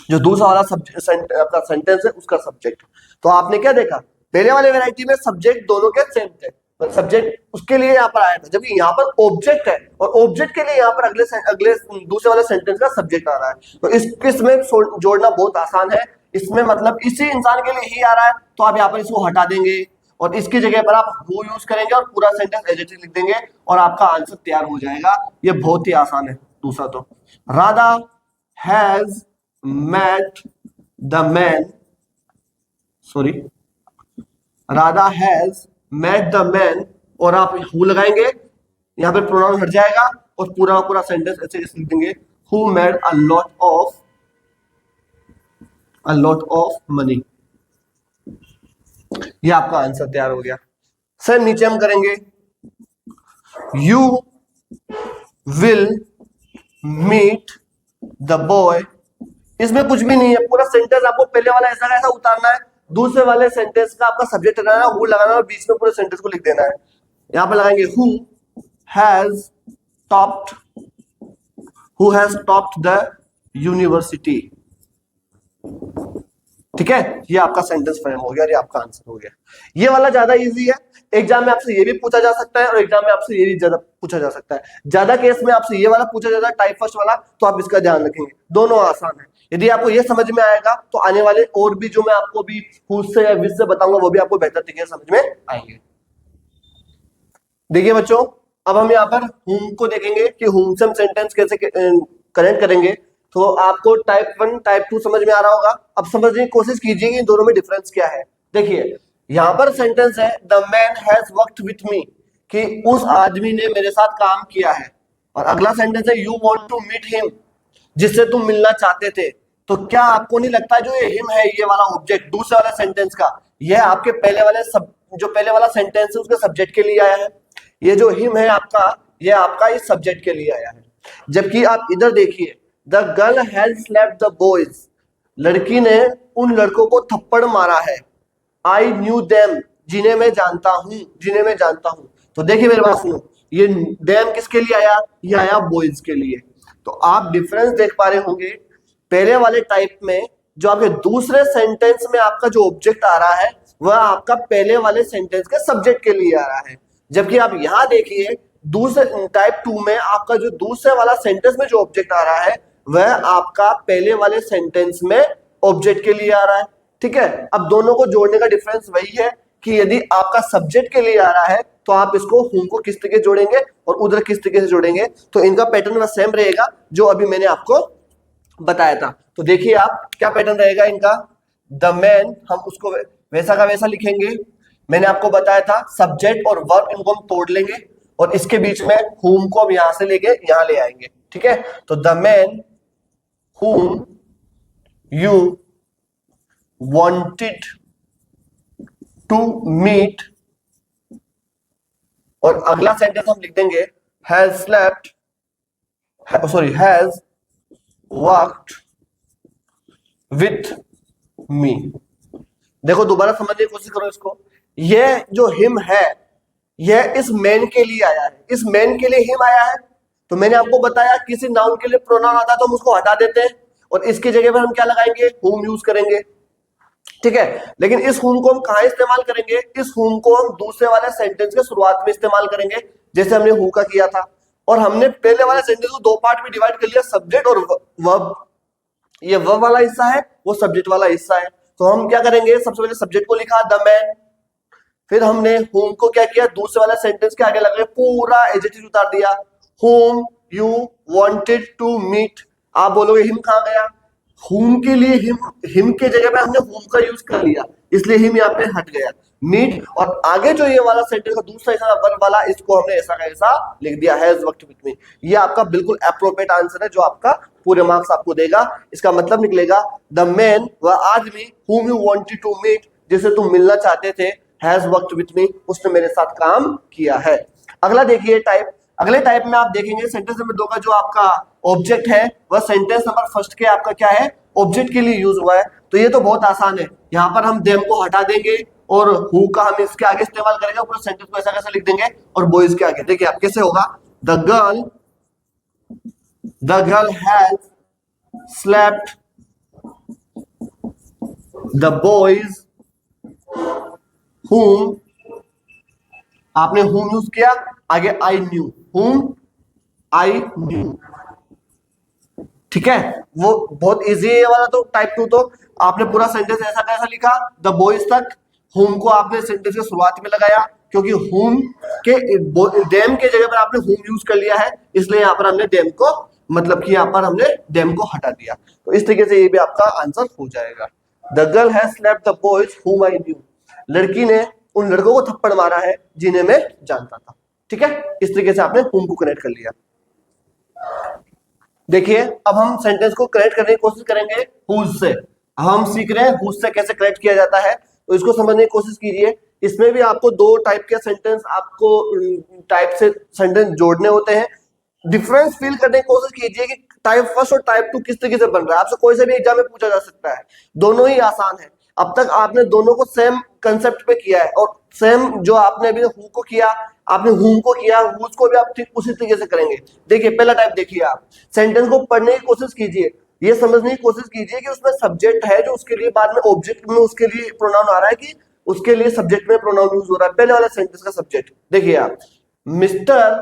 Speaker 1: जो दूसरा वाला आपका सेंटेंस है उसका सब्जेक्ट। तो आपने क्या देखा, पहले वाले वैरायटी में सब्जेक्ट दोनों के सेम थे, सब्जेक्ट उसके लिए यहाँ पर आया था, जबकि यहाँ पर ऑब्जेक्ट है और ऑब्जेक्ट के लिए यहाँ पर अगले दूसरे वाले सेंटेंस का सब्जेक्ट आ रहा है। तो इसमें जोड़ना बहुत आसान है, इसमें मतलब इसी इंसान के लिए ही आ रहा है तो आप यहाँ पर इसको हटा देंगे और इसकी जगह पर आप हु यूज करेंगे और पूरा सेंटेंस एज इट इज लिख देंगे और आपका आंसर तैयार हो जाएगा। ये बहुत ही आसान है। दूसरा तो Radha has met the man, sorry, Radha has met the man, और आप हु लगाएंगे, यहां पे प्रोनाउन हट जाएगा और पूरा पूरा सेंटेंस ऐसे लिख देंगे, who made a lot of money। ये आपका आंसर तैयार हो गया। सर नीचे हम करेंगे, you will meet the boy, इसमें कुछ भी नहीं है, पूरा सेंटेंस आपको पहले वाला ऐसा कैसा उतारना है, दूसरे वाले सेंटेंस का आपका सब्जेक्ट लगाना है, हु लगाना है और बीच में पूरे सेंटेंस को लिख देना है। यहां पर लगाएंगे who has topped the university. ठीक है, ये आपका सेंटेंस फ्रेम हो गया, ये आपका आंसर हो गया। ये वाला ज्यादा इजी है, एग्जाम में आपसे ये भी पूछा जा सकता है और एग्जाम में आपसे ये भी ज्यादा पूछा जा सकता है। ज्यादा केस में आपसे ये वाला पूछा जाता है टाइप फर्स्ट वाला, तो आप इसका ध्यान रखेंगे, दोनों आसान है। यदि आपको ये समझ में आएगा तो आने वाले और भी जो मैं आपको भी हु से या विद से बताऊंगा वो भी आपको बेहतर तरीके से समझ में आएंगे। देखिए बच्चों, अब हम यहाँ पर हुम को देखेंगे कि हुम से हम सेंटेंस कैसे कनेक्ट करेंगे। तो आपको टाइप 1 टाइप 2 समझ में आ रहा होगा। अब समझने की कोशिश कीजिए कि दोनों में डिफरेंस क्या है। देखिए यहां पर सेंटेंस है the man has worked with me, कि उस आदमी ने मेरे साथ काम किया है, और अगला सेंटेंस है you want to meet him, जिससे तुम मिलना चाहते थे। तो क्या आपको नहीं लगता जो ये हिम है, ये वाला ऑब्जेक्ट दूसरे वाले सेंटेंस का, यह आपके जो पहले वाला सेंटेंस है उसके सब्जेक्ट के लिए आया है। ये जो हिम है आपका, ये आपका इस सब्जेक्ट के लिए आया है। जबकि आप इधर देखिए, the girl has slapped the boys, लड़की ने उन लड़कों को थप्पड़ मारा है। आई न्यू देम, जिन्हें मैं जानता हूं। तो देखिए मेरे पास सुनो, ये देम किसके लिए आया, ये आया बॉयज के लिए। तो आप डिफरेंस देख पा रहे होंगे, पहले वाले टाइप में जो आपके दूसरे सेंटेंस में आपका जो ऑब्जेक्ट आ रहा है वह आपका पहले वाले सेंटेंस के सब्जेक्ट के लिए आ रहा है। जबकि आप यहां देखिए दूसरे टाइप 2 में आपका जो दूसरे वाला सेंटेंस में जो ऑब्जेक्ट आ रहा है वह आपका पहले वाले सेंटेंस में ऑब्जेक्ट के लिए आ रहा है। ठीक है, अब दोनों को जोड़ने का डिफरेंस वही है कि यदि आपका सब्जेक्ट के लिए आ रहा है तो आप इसको हुम को किस तरीके से जोड़ेंगे और उधर किस तरीके से जोड़ेंगे, तो इनका पैटर्न वह सेम रहेगा जो अभी मैंने आपको बताया था। तो देखिए आप क्या पैटर्न रहेगा इनका, द मैन हम उसको वैसा का वैसा लिखेंगे, मैंने आपको बताया था सब्जेक्ट और वर्ब इनको हम तोड़ लेंगे और इसके बीच में हुम को हम यहां से लेके यहां ले आएंगे। ठीक है, तो the man whom you wanted to meet, और अगला सेंटेंस हम लिख देंगे has worked with me। देखो दोबारा समझने की कोशिश करो इसको, ये जो हिम है यह इस मैन के लिए आया है, इस मैन के लिए हिम आया है। तो मैंने आपको बताया किसी नाउन के लिए प्रोनाउन आता है तो हम उसको हटा देते हैं और इसकी जगह पर हम क्या लगाएंगे, हुम यूज करेंगे। ठीक है, लेकिन इस हुम को हम कहां इस्तेमाल करेंगे, इस हुम को हम दूसरे वाले सेंटेंस के शुरुआत में इस्तेमाल करेंगे, जैसे हमने हु का किया था। और हमने पहले वाले सेंटेंस को दो पार्ट में डिवाइड कर लिया, सब्जेक्ट और वर्ब। ये वर्ब वाला हिस्सा है, वो सब्जेक्ट वाला हिस्सा है। तो हम क्या करेंगे, सबसे पहले सब्जेक्ट को लिखा द मैन, फिर हमने होम को क्या किया, दूसरे वाला सेंटेंस के आगे लगे पूरा एडजेक्टिव उतार दिया, whom you wanted to meet. आप बोलोगे हिम कहां गया, होम के लिए हिम के जगह पे हमने होम का यूज कर लिया, इसलिए हिम यहाँ पे हट गया। मीट और आगे जो ये वाला सेंटेंस का दूसरा हिस्सा वर्ब वाला, इसको हमने ऐसा का ऐसा लिख दिया, हैज वर्कड विद मी। ये आपका बिल्कुल एप्रोप्रिएट आंसर है जो आपका पूरे मार्क्स आपको देगा। इसका मतलब निकलेगा द मैन, वह आदमी whom you wanted to meet, जिसे तुम मिलना चाहते थे, हैज वर्कड विद मी, उसने मेरे साथ काम किया है। अगला देखिए टाइप, अगले टाइप में आप देखेंगे सेंटेंस नंबर 2 का जो आपका ऑब्जेक्ट है वह सेंटेंस नंबर फर्स्ट के आपका क्या है, ऑब्जेक्ट के लिए यूज हुआ है। तो ये तो बहुत आसान है, यहाँ पर हम देम को हटा देंगे और हु का हम इसके आगे इस्तेमाल करेंगे, पूरा सेंटेंस को ऐसा कैसे लिख देंगे और बॉयज के आगे। देखिए आप कैसे होगा, the girl has slept the boys whom, आपने whom यूज किया, आगे I knew, whom I knew। ठीक है, वो बहुत इजी है वाला। तो टाइप 2 तो आपने पूरा सेंटेंस ऐसा कैसा लिखा, द बॉयज तक, whom को आपने सेंटेंस के शुरुआत में लगाया, क्योंकि whom के देम के जगह पर आपने whom यूज कर लिया है, इसलिए यहाँ पर हमने देम को, मतलब कि यहाँ पर हमने देम को हटा दिया। तो इस तरीके से ये भी आपका आंसर हो जाएगा। The girl has slept the boys whom I knew, लड़की ने उन लड़कों को थप्पड़ मारा है जिन्हें मैं जानता था। ठीक है, इस तरीके से आपने whom को कनेक्ट कर लिया। देखिए अब हम सेंटेंस को कनेक्ट करने की कोशिश करेंगे whose से। अब हम सीख रहे हैं whose से कैसे कनेक्ट किया जाता है, तो इसको समझने की कोशिश कीजिए। इसमें भी आपको दो टाइप के सेंटेंस, आपको टाइप से सेंटेंस जोड़ने होते हैं। डिफरेंस फील करने की कोशिश कीजिए कि टाइप फर्स्ट और टाइप 2 किस तरीके से बन रहा है, आपसे कोई से भी एग्जाम में पूछा जा सकता है। दोनों ही आसान है, अब तक आपने दोनों को सेम कंसेप्ट पे किया है, और सेम जो आपने अभी हु को किया, आपने हुम को किया, हुज को भी आप ठीक उसी तरीके से करेंगे। देखिए पहला टाइप देखिए, आप सेंटेंस को पढ़ने की कोशिश कीजिए, ये समझने की कोशिश कीजिए कि उसमें सब्जेक्ट है जो उसके लिए बाद में ऑब्जेक्ट में उसके लिए प्रोनाउन आ रहा है कि उसके लिए सब्जेक्ट में प्रोनाउन यूज हो रहा है। पहले वाला सेंटेंस का सब्जेक्ट देखिए आप, mister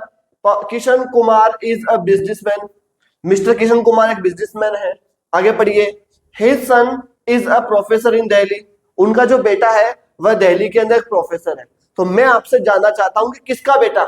Speaker 1: Kishan Kumar is a businessman, mister Kishan Kumar एक बिजनेसमैन है। आगे पढ़िए, his son is a professor in Delhi, उनका जो बेटा है वह दिल्ली के अंदर एक प्रोफेसर है। तो मैं आपसे जानना चाहता हूं कि किसका बेटा,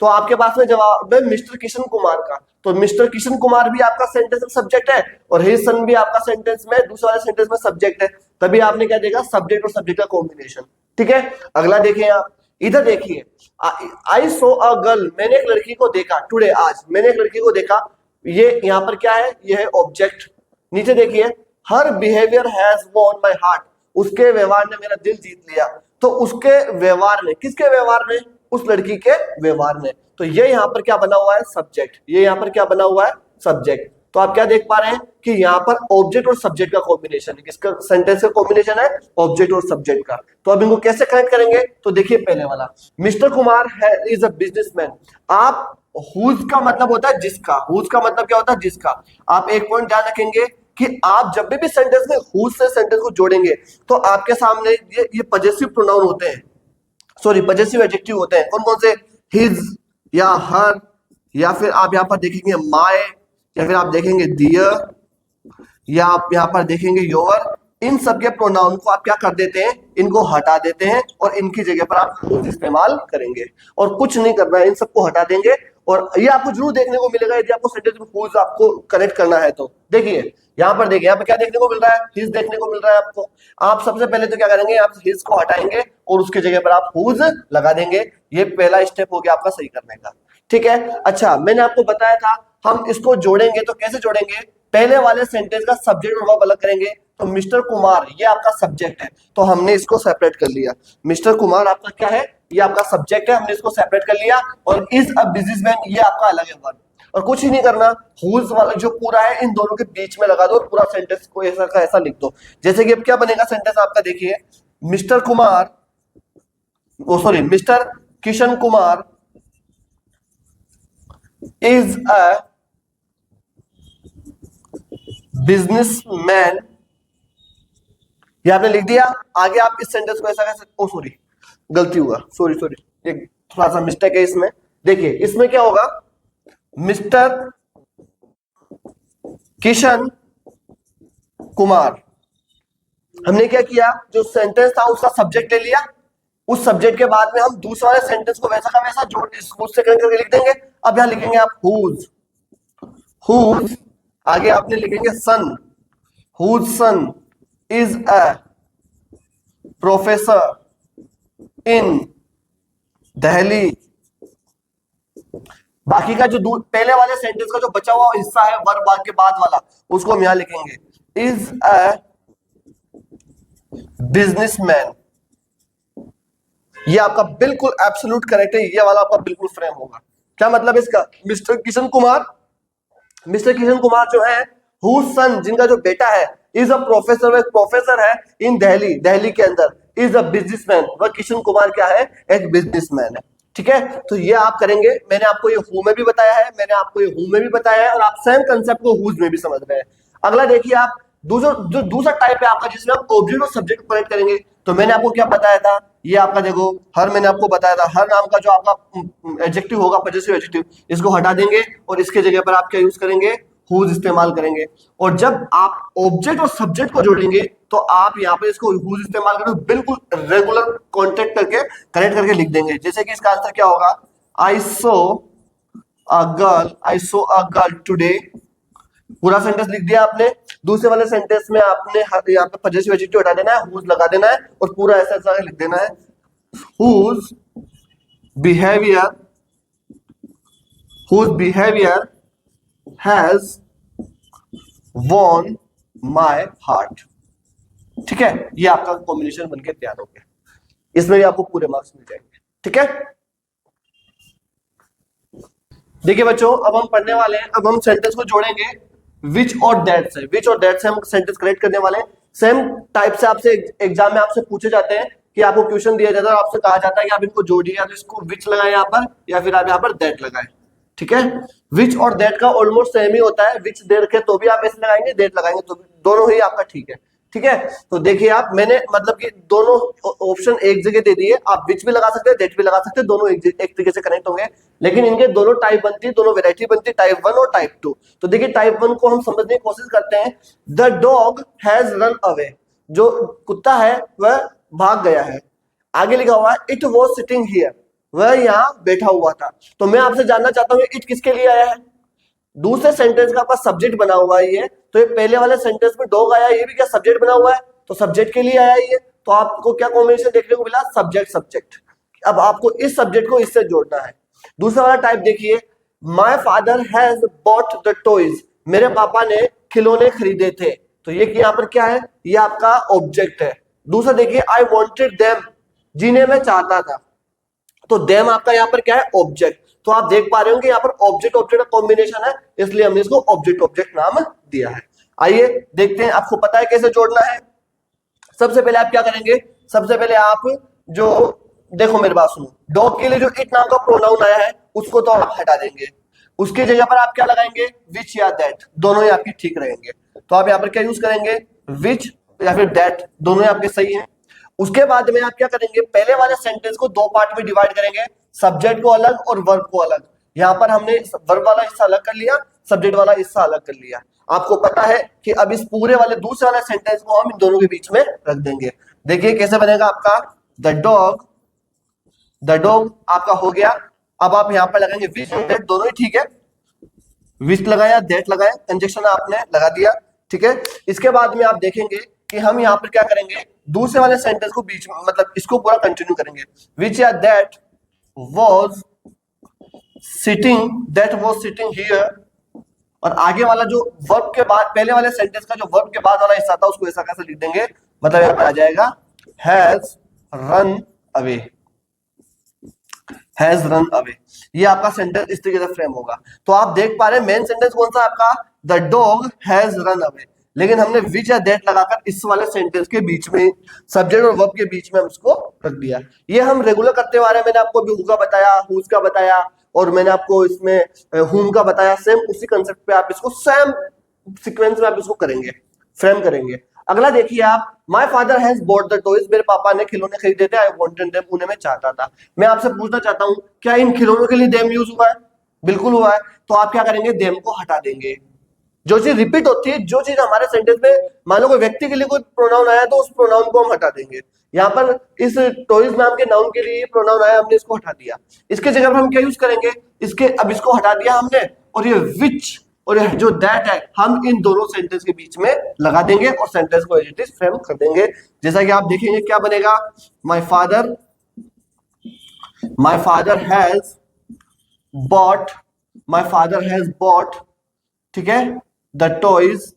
Speaker 1: तो आपके पास में जवाब है मिस्टर किशन कुमार का। तो मिस्टर किशन कुमार भी आपका सेंटेंस में सब्जेक्ट है और हिज सन भी आपका सेंटेंस में, दूसरे वाले सेंटेंस में सब्जेक्ट है, तभी आपने क्या देखा, सब्जेक्ट और सब्जेक्ट का कॉम्बिनेशन। ठीक है, अगला देखिए आप, इधर देखिए, आई सो अ गर्ल, मैंने एक लड़की को देखा, टुडे आज मैंने एक लड़की को देखा, ये यहाँ पर क्या है, ये है ऑब्जेक्ट। नीचे देखिए, her behaviour has won my heart, उसके व्यवहार ने मेरा दिल जीत लिया। तो उसके व्यवहार ने, किसके व्यवहार ने, उस लड़की के व्यवहार ने। तो ये यहाँ पर क्या बना हुआ है, सब्जेक्ट, ये यहाँ पर क्या बना हुआ है, सब्जेक्ट। तो आप क्या देख पा रहे हैं कि यहाँ पर ऑब्जेक्ट और सब्जेक्ट का कॉम्बिनेशन है, किसका सेंटेंस का कॉम्बिनेशन है, ऑब्जेक्ट और सब्जेक्ट का। तो अब इनको कैसे कनेक्ट करेंगे, तो देखिए पहले वाला, मिस्टर कुमार है इज अ बिजनेसमैन। आप हुज का मतलब होता है जिसका, हुज का मतलब क्या होता है, जिसका। आप एक पॉइंट ध्यान रखेंगे कि आप जब भी सेंटेंस में हुज से सेंटेंस को जोड़ेंगे तो आपके सामने ये पजेसिव प्रोनाउन होते हैं, सॉरी पजेसिव एडजेक्टिव होते हैं। कौन कौन से, हिज या हर, या फिर आप यहाँ पर देखेंगे माय, या फिर आप देखेंगे दियर, या आप यहाँ पर देखेंगे योर। इन सब के प्रोनाउन को आप क्या कर देते हैं, इनको हटा देते हैं और इनकी जगह पर आप हुज इस्तेमाल करेंगे, और कुछ नहीं करना है, इन सबको हटा देंगे। और ये आपको जरूर देखने को मिलेगा यदि आपको सेंटेंस में हुज आपको कनेक्ट करना है तो। देखिए यहाँ पर देखिए, यहाँ पर क्या देखने को मिल रहा है, हिज देखने को मिल रहा है आपको। आप सबसे पहले तो क्या करेंगे, आप हिज को हटाएंगे और उसके जगह पर आप हुज लगा देंगे। ये पहला स्टेप हो गया आपका सही करने का। ठीक है, अच्छा मैंने आपको बताया था हम इसको जोड़ेंगे तो कैसे जोड़ेंगे, पहले वाले सेंटेंस का सब्जेक्ट और वर्ब अलग करेंगे। तो मिस्टर कुमार ये आपका सब्जेक्ट है, तो हमने इसको सेपरेट कर लिया। मिस्टर कुमार आपका क्या है, ये आपका सब्जेक्ट है, हमने इसको सेपरेट कर लिया। और इज अ बिजनेसमैन ये आपका अलग है वर्ब, और कुछ ही नहीं करना, हुज वाला जो पूरा है इन दोनों के बीच में लगा दो और पूरा सेंटेंस को ऐसा का ऐसा लिख दो। जैसे कि अब क्या बनेगा सेंटेंस आपका, देखिए mister Kumar sorry, mister Kishan Kumar is a businessman, ये आपने लिख दिया। आगे आप इस सेंटेंस को ऐसा कह सकते, ओ सॉरी गलती हुआ, सॉरी सॉरी, एक थोड़ा सा मिस्टेक है इसमें। देखिए इसमें क्या होगा, मिस्टर किशन कुमार, हमने क्या किया, जो सेंटेंस था उसका सब्जेक्ट ले लिया, उस सब्जेक्ट के बाद में हम दूसरा वाले सेंटेंस को वैसा का वैसा जोड़ उससे कनेक्ट करके लिख देंगे। अब यहां लिखेंगे आप हुज, हुज आगे आपने लिखेंगे son, whose son is a professor in Delhi. बाकी का जो पहले वाले सेंटेंस का जो बचा हुआ हिस्सा है वर्ब के बाद वाला, उसको हम यहां लिखेंगे इज अ बिजनेसमैन। ये आपका बिल्कुल एब्सोल्यूट करेक्ट है, ये वाला आपका बिल्कुल फ्रेम होगा। क्या मतलब इसका, मिस्टर किशन कुमार, मिस्टर किशन कुमार जो है, हु सन जिनका जो बेटा है, इज अ प्रोफेसर, वह प्रोफेसर है इन दिल्ली, दिल्ली के अंदर, इज अ बिजनेसमैन, वह किशन कुमार क्या है, एक बिजनेसमैन है। ठीक है, तो ये आप करेंगे। मैंने आपको ये हु में भी बताया है, मैंने आपको ये हु में भी बताया है, और आप सेम कंसेप्ट को हुज में भी समझ रहे हैं। अगला देखिए आप, जो दूसरा टाइप है आपका, जिसमें आप ऑब्जेक्ट और सब्जेक्ट को कनेक्ट करेंगे। तो मैंने आपको क्या बताया था, ये आपका देखो, हर मैंने आपको बताया था, हर नाम का जो आपका एडजेक्टिव होगा, पॉजेसिव एडजेक्टिव, इसको हटा देंगे और इसके जगह पर आप क्या यूज करेंगे, हुज इस्तेमाल करेंगे। और जब आप ऑब्जेक्ट और सब्जेक्ट को जोड़ेंगे तो आप यहाँ पे इसको हुज इस्तेमाल करेंगे, बिल्कुल रेगुलर कॉन्टेक्ट करके कनेक्ट करके लिख देंगे। जैसे कि इसका आंसर क्या होगा, I saw a girl, I saw a girl today, पूरा सेंटेंस लिख दिया आपने। दूसरे वाले सेंटेंस में आपने यहाँ पे पॉजेसिव एडजेक्टिव हटा देना है, हुज लगा देना है और पूरा ऐसा ऐसा लिख देना है, whose behaviour, whose behaviour has won my heart. ठीक है, ये आपका कॉम्बिनेशन बनके तैयार हो गया, इसमें भी आपको पूरे मार्क्स मिल जाएंगे। ठीक है, देखिए बच्चों, अब हम पढ़ने वाले हैं, अब हम सेंटेंस को जोड़ेंगे विच और दैट से। विच और दैट से हम सेंटेंस करेक्ट करने वाले हैं। सेम टाइप से आपसे एग्जाम में आपसे पूछे जाते हैं कि आपको क्वेश्चन दिया जाता है और आपसे कहा जाता है कि आप इनको जोड़िए, या तो इसको विच लगाएं यहाँ पर, या फिर आप यहाँ पर दैट लगाएं। ठीक है, विच और दैट का ऑलमोस्ट सेम ही होता है, विच देर के तो भी आप ऐसे लगाएंगे, दैट लगाएंगे तो भी, दोनों ही आपका ठीक है। ठीक है, तो देखिए आप, मैंने मतलब कि दोनों ऑप्शन एक जगह दे दिए, आप विच भी लगा सकते हैं, दैट भी लगा सकते हैं, दोनों एक तरीके से कनेक्ट होंगे, लेकिन इनके दोनों टाइप बनती है, दोनों वेराइटी बनती है, टाइप 1 और टाइप 2। तो देखिए टाइप 1 को हम समझने की कोशिश करते हैं, the dog has run away, जो कुत्ता है वह भाग गया है। आगे लिखा हुआ है इट वॉज सिटिंग हियर, वह यहाँ बैठा हुआ था। तो मैं आपसे जानना चाहता हूँ इट किसके लिए आया है, दूसरे सेंटेंस का आपका सब्जेक्ट बना हुआ है ये, तो ये पहले वाले सेंटेंस में डॉग आया, ये भी क्या सब्जेक्ट बना हुआ है, तो सब्जेक्ट के लिए आया ये। तो आपको क्या कॉम्बिनेशन देखने को मिला, सब्जेक्ट सब्जेक्ट। अब आपको इस सब्जेक्ट को इससे जोड़ना है। दूसरा वाला टाइप देखिए, my father has bought the toys, मेरे पापा ने खिलौने खरीदे थे, तो ये यहाँ पर क्या है, ये आपका ऑब्जेक्ट है। दूसरा देखिए, आई वॉन्टेड देम, जिन्हें मैं चाहता था, तो देम आपका यहाँ पर क्या है, ऑब्जेक्ट। तो आप देख पा रहे हो कि यहाँ पर ऑब्जेक्ट ऑब्जेक्ट का कॉम्बिनेशन है, इसलिए हमने इसको ऑब्जेक्ट ऑब्जेक्ट नाम दिया है। आइए देखते हैं, आपको पता है कैसे जोड़ना है। सबसे पहले आप क्या करेंगे, सबसे पहले आप जो, देखो मेरी बात सुनो, डॉग के लिए जो इट नाम का प्रोनाउन आया है उसको तो आप हटा देंगे, उसकी जगह पर आप क्या लगाएंगे, विच या दैट, दोनों ही आपके ठीक रहेंगे। तो आप यहाँ पर क्या यूज करेंगे, विच या फिर दैट, दोनों ही आपके सही हैं। उसके बाद में आप क्या करेंगे, पहले वाले सेंटेंस को दो पार्ट में डिवाइड करेंगे, सब्जेक्ट को अलग और वर्ब को अलग। यहाँ पर हमने वर्ब वाला हिस्सा अलग कर लिया, सब्जेक्ट वाला हिस्सा अलग कर लिया। आपको पता है कि अब इस पूरे वाले दूसरे वाले सेंटेंस को हम इन दोनों के बीच में रख देंगे। देखिए कैसे बनेगा आपका, द डॉग, द डॉग आपका हो गया। अब आप यहाँ पर लगाएंगे विच और दैट, दोनों ही ठीक है, विच लगाया दैट लगाया, कंजक्शन आपने लगा दिया। ठीक है, इसके बाद में आप देखेंगे कि हम यहाँ पर क्या करेंगे, दूसरे वाले सेंटेंस को बीच में, मतलब इसको पूरा कंटिन्यू करेंगे, विच या that was sitting, that was sitting here, और आगे वाला जो वर्ब के बाद, पहले वाले सेंटेंस का जो वर्ब के बाद वाला हिस्सा था उसको ऐसा कैसे लिख देंगे, मतलब यहाँ पे आ जाएगा has run away, has run away. ये आपका सेंटेंस इस तरीके से फ्रेम होगा। तो आप देख पा रहे हैं मेन सेंटेंस कौन सा आपका, the dog has run away, लेकिन हमने विच या दैट लगाकर इस वाले सेंटेंस के बीच में, सब्जेक्ट और वर्ब के बीच में हम इसको रख दिया। ये हम रेगुलर करते आ रहे हैं, मैंने आपको अभी हु का बताया, हुज का बताया, और मैंने आपको इसमें हुम का बताया। सेम उसी कंसेप्ट पे आप इसको सेम सीक्वेंस में आप इसको करेंगे, फ्रेम करेंगे। अगला देखिए आप, my father has bought the toys, मेरे पापा ने खिलौने खरीदे थे, आई वांटेड देम, उन्हें मैं चाहता था। मैं आपसे पूछना चाहता हूं, क्या इन खिलौनों के लिए देम यूज हुआ है? बिल्कुल हुआ है। तो आप क्या करेंगे, देम को हटा देंगे। जो चीज रिपीट होती है, जो चीज हमारे सेंटेंस में, मान लो कोई व्यक्ति के लिए कोई प्रोनाउन आया तो उस प्रोनाउन को हम हटा देंगे। यहाँ पर इस टॉयज नाम के नाउन के लिए प्रोनाउन आया, हमने इसको हटा दिया। इसके जगह पर हम क्या यूज करेंगे, इसके, अब इसको हटा दिया हमने, और ये विच और ये जो दैट है, हम इन दोनों सेंटेंस के बीच में लगा देंगे और सेंटेंस को एज इट इज फ्रेम कर देंगे। जैसा कि आप देखेंगे क्या बनेगा, my father has bot, my father has bot, ठीक है, द टॉयज।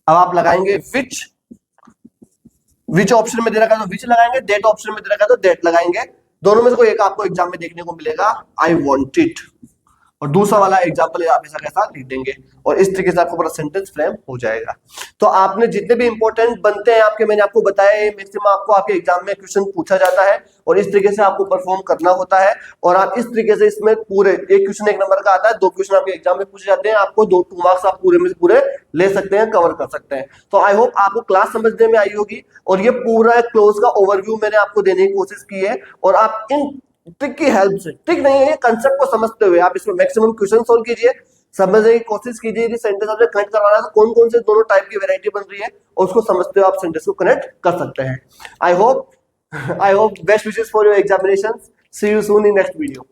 Speaker 1: अब आप लगाएंगे विच ऑप्शन में दे रखा है तो विच लगाएंगे, डेट ऑप्शन में दे रखा है तो डेट लगाएंगे। दोनों में से कोई एक आपको एग्जाम में देखने को मिलेगा, आई वॉन्ट इट, और दूसरा वाला एग्जाम्पल आप ऐसा कैसा लिख देंगे, और इस तरीके से आपको पूरा सेंटेंस फ्रेम हो जाएगा। तो आपने जितने भी इंपॉर्टेंट बनते हैं आपके, मैंने आपको बताया, मैक्सिमम आपको आपके एग्जाम में क्वेश्चन पूछा जाता है, और इस तरीके से आपको परफॉर्म करना होता है। और आप इस तरीके से इसमें पूरे, एक क्वेश्चन 1 नंबर का आता है, 2 क्वेश्चन आपके एग्जाम में पूछे जाते हैं, आपको 2 मार्क्स आप पूरे में से पूरे ले सकते हैं, कवर कर सकते हैं। तो आई होप आपको क्लास समझने में आई होगी, और ये पूरा क्लोज का ओवरव्यू मैंने आपको देने की कोशिश की है। और आप इन ट्रिक की हेल्प से, ट्रिक नहीं है, कंसेप्ट को समझते हुए आप इसमें मैक्सिमम क्वेश्चन सोल्व कीजिए, समझने की कोशिश कीजिए कि सेंटेंस आपसे कनेक्ट करवाना है तो कौन कौन से दोनों टाइप की वैरायटी बन रही है, और उसको समझते हुए आप सेंटेंस को कनेक्ट कर सकते हैं। I hope best wishes for your examination. See you soon in next video.